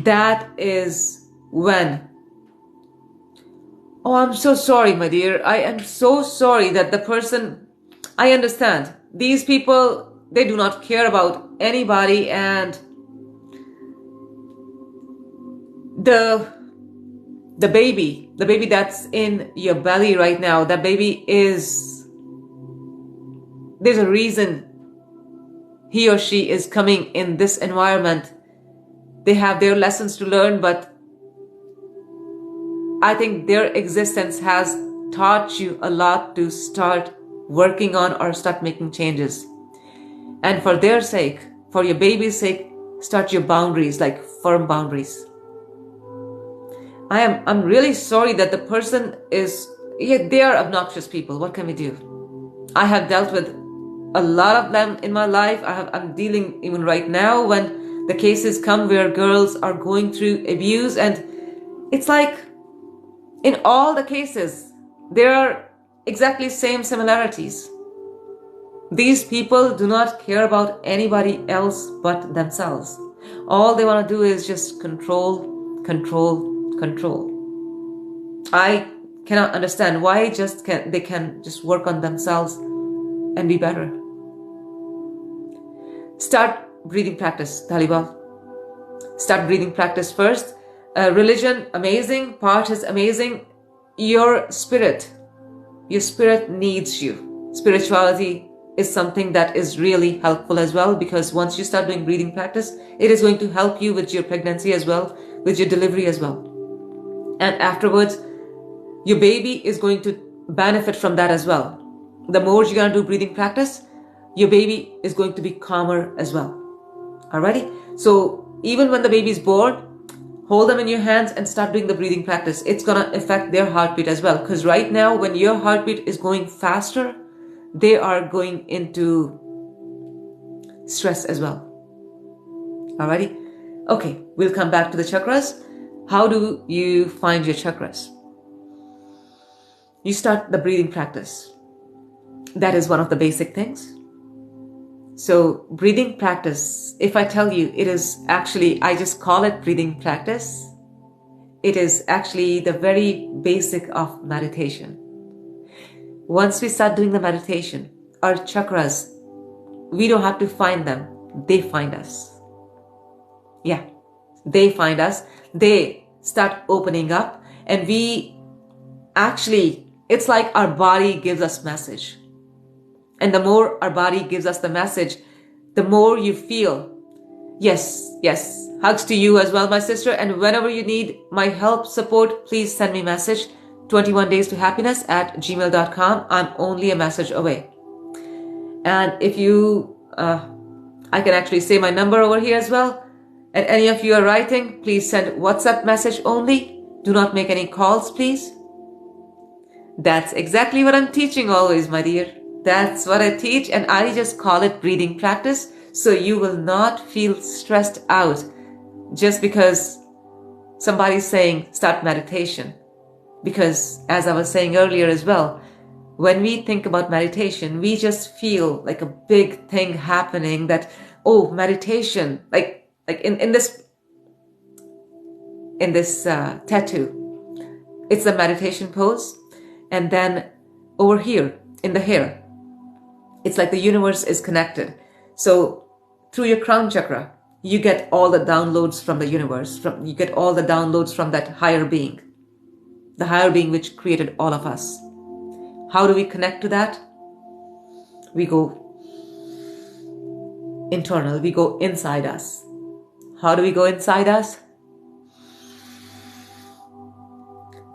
that is when, oh, I'm so sorry, my dear. I am so sorry that the person, I understand. These people, they do not care about anybody, and the baby that's in your belly right now, that baby is, there's a reason he or she is coming in this environment. They have their lessons to learn, but I think their existence has taught you a lot to start working on or start making changes. And for their sake, for your baby's sake, start your boundaries, like firm boundaries. I'm really sorry that the person is, yeah, they are obnoxious people. What can we do? I have dealt with a lot of them in my life. I'm dealing even right now when the cases come where girls are going through abuse, and it's like in all the cases, there are exactly same similarities. These people do not care about anybody else but themselves. All they want to do is just control, control, control. I cannot understand why they can just work on themselves and be better. Start breathing practice, Talibal. Start breathing practice first. Religion, amazing. Part is amazing. Your spirit needs you. Spirituality is something that is really helpful as well, because once you start doing breathing practice, it is going to help you with your pregnancy as well, with your delivery as well. And afterwards, your baby is going to benefit from that as well. The more you're going to do breathing practice, your baby is going to be calmer as well. Alrighty? So even when the baby is born, hold them in your hands and start doing the breathing practice. It's going to affect their heartbeat as well. Because right now, when your heartbeat is going faster, they are going into stress as well. Alrighty? Okay, we'll come back to the chakras. How do you find your chakras? You start the breathing practice. That is one of the basic things. So breathing practice, if I tell you, it is actually, I just call it breathing practice. It is actually the very basic of meditation. Once we start doing the meditation, our chakras, we don't have to find them. They find us. Yeah, they find us. They start opening up, and we actually, it's like our body gives us message. And the more our body gives us the message, the more you feel. Yes, yes. Hugs to you as well, my sister. And whenever you need my help, support, please send me a message. 21 days to happiness at gmail.com. I'm only a message away. And if you, I can actually say my number over here as well. And any of you are writing, please send WhatsApp message only. Do not make any calls, please. That's exactly what I'm teaching always, my dear. That's what I teach, and I just call it breathing practice, so you will not feel stressed out just because somebody's saying start meditation. Because as I was saying earlier as well, when we think about meditation, we just feel like a big thing happening that, oh, meditation, like in this tattoo, it's the meditation pose, and then over here in the hair, it's like the universe is connected. So through your crown chakra, you get all the downloads from the universe. You get all the downloads from that higher being. The higher being which created all of us. How do we connect to that? We go internal. We go inside us. How do we go inside us?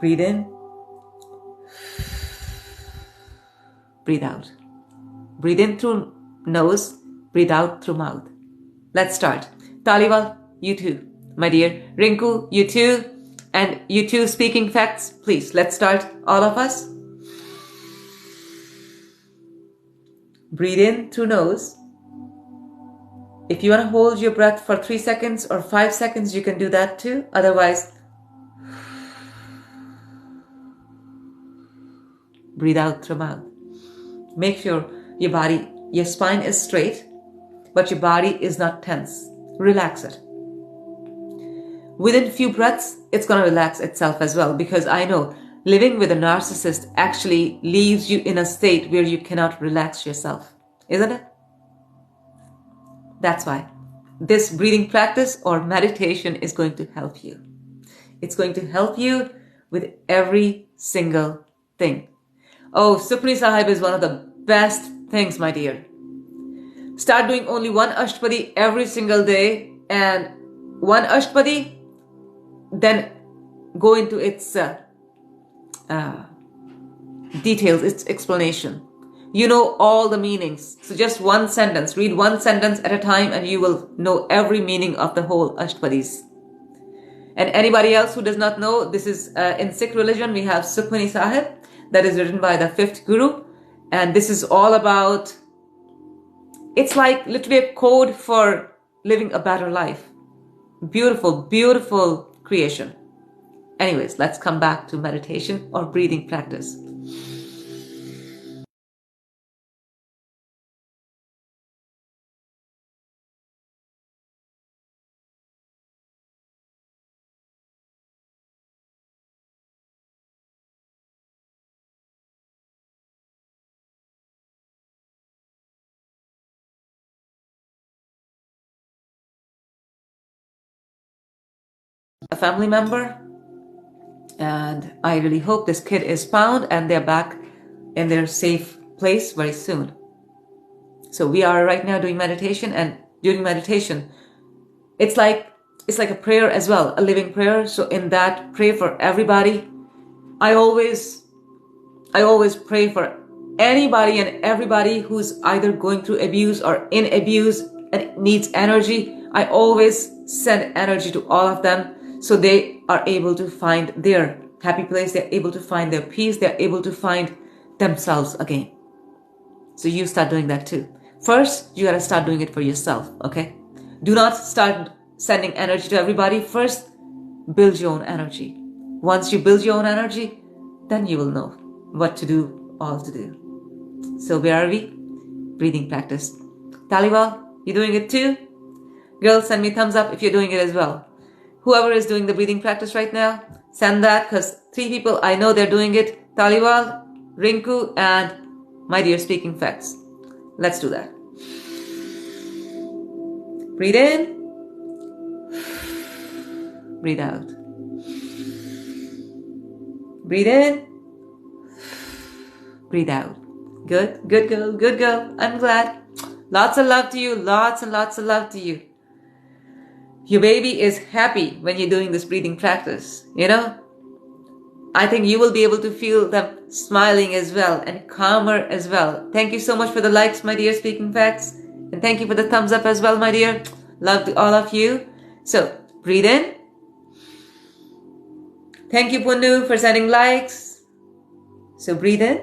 Breathe in. Breathe out. Breathe in through nose, breathe out through mouth. Let's start. Taliwal, you too. My dear Rinku, you too. And you too speaking facts, please. Let's start, all of us. Breathe in through nose. If you want to hold your breath for 3 seconds or 5 seconds, you can do that too. Otherwise, breathe out through mouth. Make sure your spine is straight, but your body is not tense. Relax it. Within few breaths, it's going to relax itself as well, because I know living with a narcissist actually leaves you in a state where you cannot relax yourself, isn't it? That's why this breathing practice or meditation is going to help you. It's going to help you with every single thing. Oh, Sukhmani Sahib is one of the best things, my dear. Start doing only one Ashtapadi every single day, and one Ashtapadi, then go into its details, its explanation. You know all the meanings. So just one sentence, read one sentence at a time, and you will know every meaning of the whole Ashtapadis. And anybody else who does not know, this is in Sikh religion, we have Sukhmani Sahib, that is written by the 5th Guru. And this is all about, it's like literally a code for living a better life. Beautiful, beautiful creation. Anyways, let's come back to meditation or breathing practice. A family member, and I really hope this kid is found and they're back in their safe place very soon. So we are right now doing meditation, and during meditation, it's like a prayer as well, a living prayer. So in that, pray for everybody. I always pray for anybody and everybody who's either going through abuse or in abuse and needs energy. I always send energy to all of them, so they are able to find their happy place. They're able to find their peace. They're able to find themselves again. So you start doing that too. First, you got to start doing it for yourself, okay? Do not start sending energy to everybody. First, build your own energy. Once you build your own energy, then you will know what to do, all to do. So where are we? Breathing practice. Taliwal, you doing it too? Girls, send me thumbs up if you're doing it as well. Whoever is doing the breathing practice right now, send that, because 3 people, I know they're doing it. Taliwal, Rinku, and my dear Speaking Facts. Let's do that. Breathe in. Breathe out. Breathe in. Breathe out. Good, good girl, good girl. I'm glad. Lots of love to you. Lots and lots of love to you. Your baby is happy when you're doing this breathing practice. You know, I think you will be able to feel them smiling as well and calmer as well. Thank you so much for the likes, my dear Speaking Facts. And thank you for the thumbs up as well, my dear. Love to all of you. So, breathe in. Thank you, Punnu, for sending likes. So, breathe in.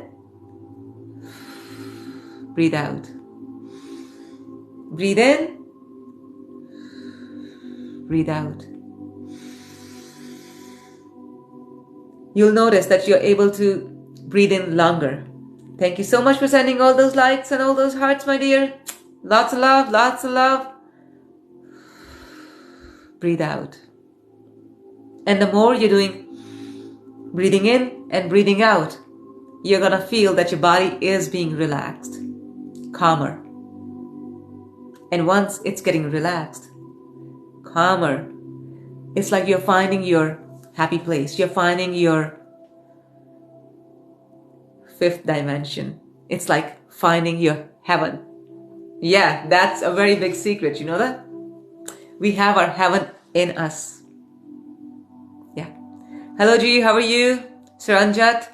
Breathe out. Breathe in. Breathe out. You'll notice that you're able to breathe in longer. Thank you so much for sending all those likes and all those hearts, my dear. Lots of love, lots of love. Breathe out. And the more you're doing breathing in and breathing out, you're going to feel that your body is being relaxed, calmer. And once it's getting relaxed, calmer, it's like you're finding your happy place. You're finding your 5th dimension. It's like finding your heaven. Yeah, that's a very big secret. You know that? We have our heaven in us. Yeah. Hello, G. How are you? Saranjat.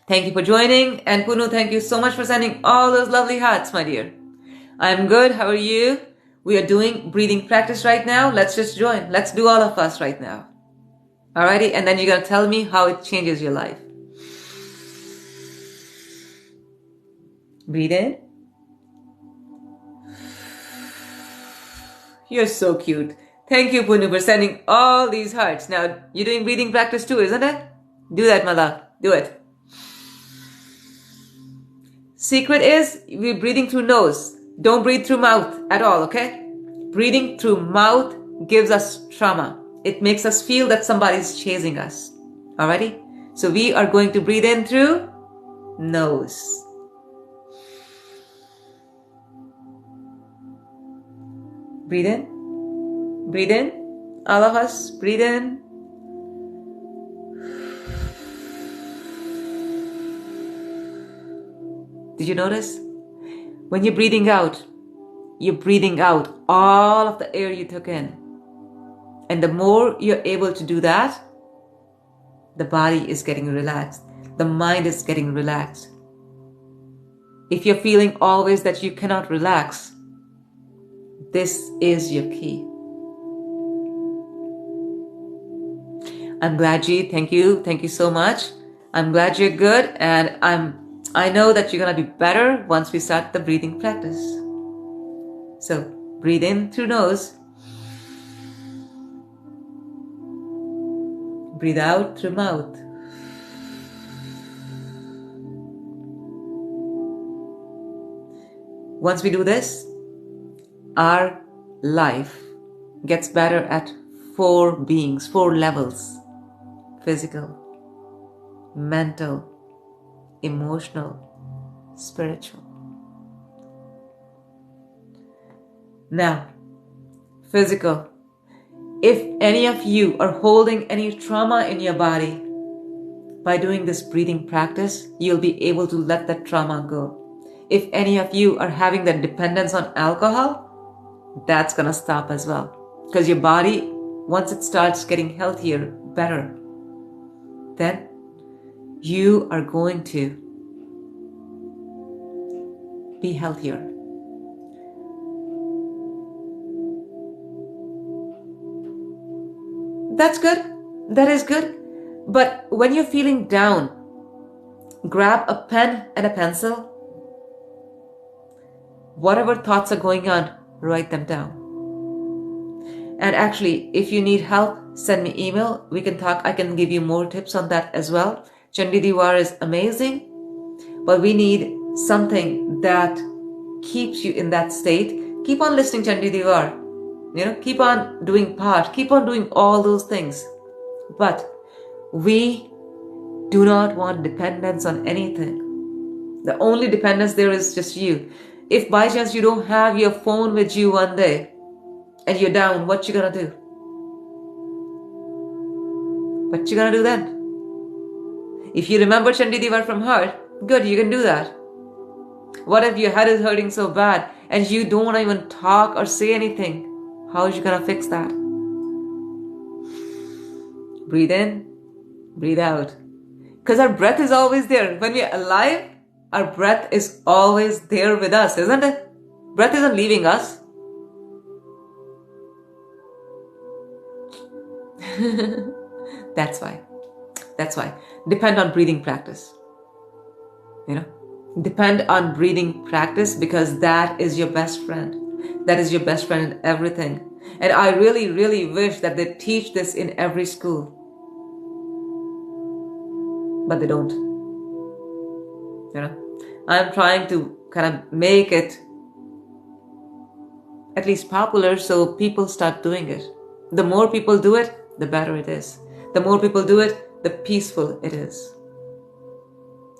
Thank you for joining. And Punu, thank you so much for sending all those lovely hearts, my dear. I'm good. How are you? We are doing breathing practice right now. Let's just join. Let's do all of us right now. Alrighty? And then you're going to tell me how it changes your life. Breathe in. You're so cute. Thank you, Punu, for sending all these hearts. Now, you're doing breathing practice too, isn't it? Do that, my love. Do it. Secret is we're breathing through nose. Don't breathe through mouth at all, okay? Breathing through mouth gives us trauma. It makes us feel that somebody's chasing us. Alrighty? So we are going to breathe in through nose. Breathe in. Breathe in. All of us, breathe in. Did you notice? When you're breathing out all of the air you took in. And the more you're able to do that, the body is getting relaxed. The mind is getting relaxed. If you're feeling always that you cannot relax, this is your key. I'm glad, G. Thank you. Thank you so much. I'm glad you're good, and I know that you're going to be better once we start the breathing practice. So, breathe in through nose. Breathe out through mouth. Once we do this, our life gets better at 4 beings, 4 levels. Physical, mental, emotional, spiritual. Now, physical. If any of you are holding any trauma in your body, by doing this breathing practice, you'll be able to let that trauma go. If any of you are having that dependence on alcohol, that's going to stop as well. Because your body, once it starts getting healthier, better, then you are going to be healthier. That's good. That is good. But when you're feeling down, grab a pen and a pencil. Whatever thoughts are going on, write them down. And actually, if you need help, send me email. We can talk. I can give you more tips on that as well. Chandi Diwar is amazing, but we need something that keeps you in that state. Keep on listening, Chandi Diwar. Keep on doing part. Keep on doing all those things. But we do not want dependence on anything. The only dependence there is just you. If by chance you don't have your phone with you one day and you're down, what you gonna do? What you gonna do then? If you remember Chandi Diwar from heart, good, you can do that. What if your head is hurting so bad and you don't want to even talk or say anything? How are you gonna fix that? Breathe in, breathe out. Because our breath is always there. When we're alive, our breath is always there with us, isn't it? Breath isn't leaving us. That's why. Depend on breathing practice. Depend on breathing practice, because that is your best friend. That is your best friend in everything. And I really, really wish that they teach this in every school. But they don't. I'm trying to kind of make it at least popular so people start doing it. The more people do it, the better it is. The more people do it, the peaceful it is.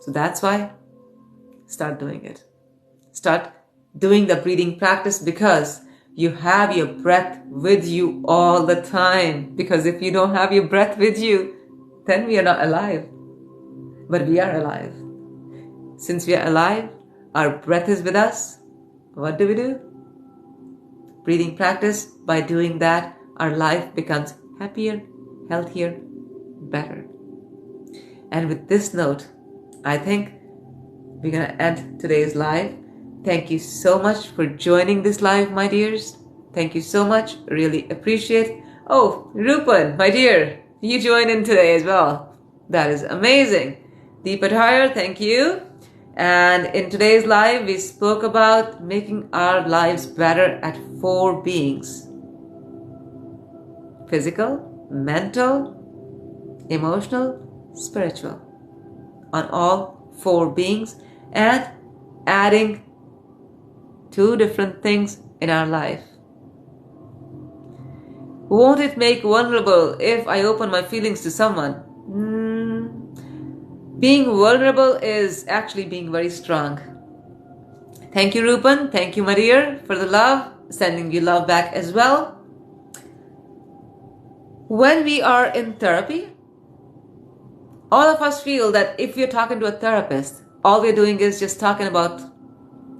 So that's why, start doing it. Start doing the breathing practice, because you have your breath with you all the time. Because if you don't have your breath with you, then we are not alive. But we are alive. Since we are alive, our breath is with us. What do? Breathing practice. By doing that, our life becomes happier, healthier, better. And with this note, I think we're going to end today's live. Thank you so much for joining this live, my dears. Thank you so much. Really appreciate. Oh, Rupan, my dear, you joined in today as well. That is amazing. Deepa Thayar, thank you. And in today's live, we spoke about making our lives better at 4 beings. Physical, mental, emotional, spiritual. On all 4 beings. And adding two different things in our life. Won't it make vulnerable if I open my feelings to someone? Being vulnerable is actually being very strong. Thank you, Rupan. Thank you, my dear, for the love. Sending you love back as well. When we are in therapy, all of us feel that if we're talking to a therapist, all we're doing is just talking about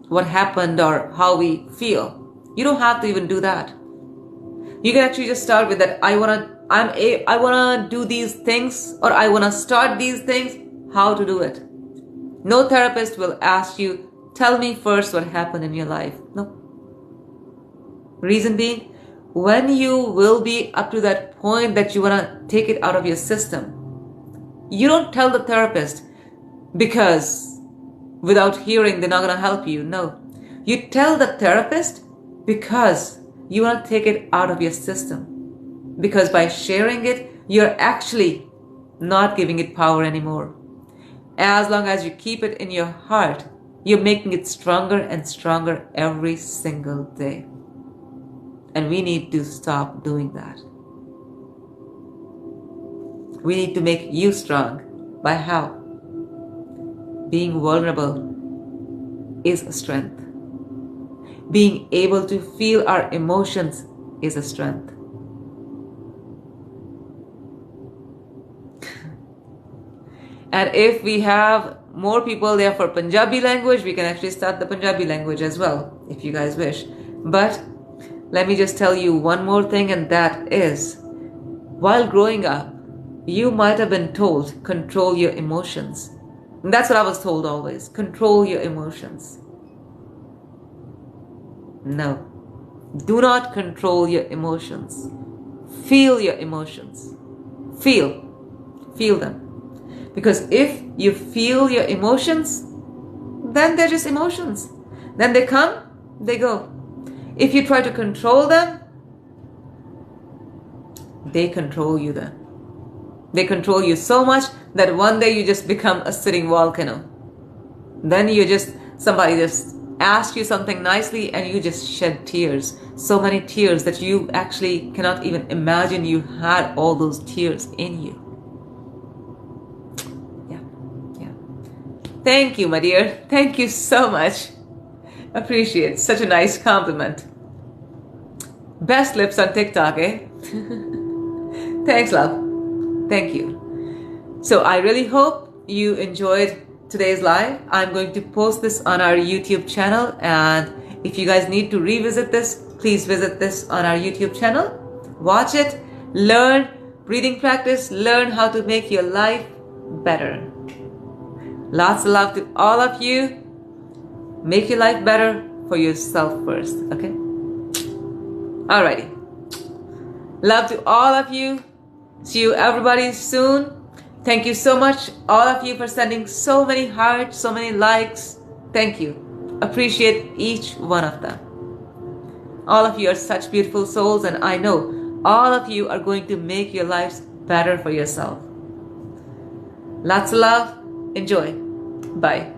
what happened or how we feel. You don't have to even do that. You can actually just start with that. I wanna do these things, or I wanna start these things. How to do it? No therapist will ask you, tell me first what happened in your life. No. Reason being, when you will be up to that point that you wanna take it out of your system, you don't tell the therapist because without hearing they're not gonna help you. No. You tell the therapist because you want to take it out of your system. Because by sharing it, you're actually not giving it power anymore. As long as you keep it in your heart, you're making it stronger and stronger every single day. And we need to stop doing that. We need to make you strong. By how? Being vulnerable is a strength. Being able to feel our emotions is a strength. And if we have more people there for Punjabi language, we can actually start the Punjabi language as well, if you guys wish. But let me just tell you one more thing, and that is, while growing up, you might have been told, control your emotions. And that's what I was told always, control your emotions. No, do not control your emotions. Feel your emotions. Feel them. Because if you feel your emotions, then they're just emotions. Then they come, they go. If you try to control them, they control you then. They control you so much that one day you just become a sitting volcano. Then somebody just asks you something nicely and you just shed tears. So many tears that you actually cannot even imagine you had all those tears in you. Thank you, my dear. Thank you so much. Appreciate such a nice compliment. Best lips on TikTok, eh? Thanks, love. Thank you. So I really hope you enjoyed today's live. I'm going to post this on our YouTube channel, and if you guys need to revisit this, please visit this on our YouTube channel. Watch it, learn, breathing practice, learn how to make your life better. Lots of love to all of you. Make your life better for yourself first, okay? Alrighty. Love to all of you. See you everybody soon. Thank you so much, all of you, for sending so many hearts, so many likes. Thank you. Appreciate each one of them. All of you are such beautiful souls, and I know all of you are going to make your lives better for yourself. Lots of love. Enjoy. Bye.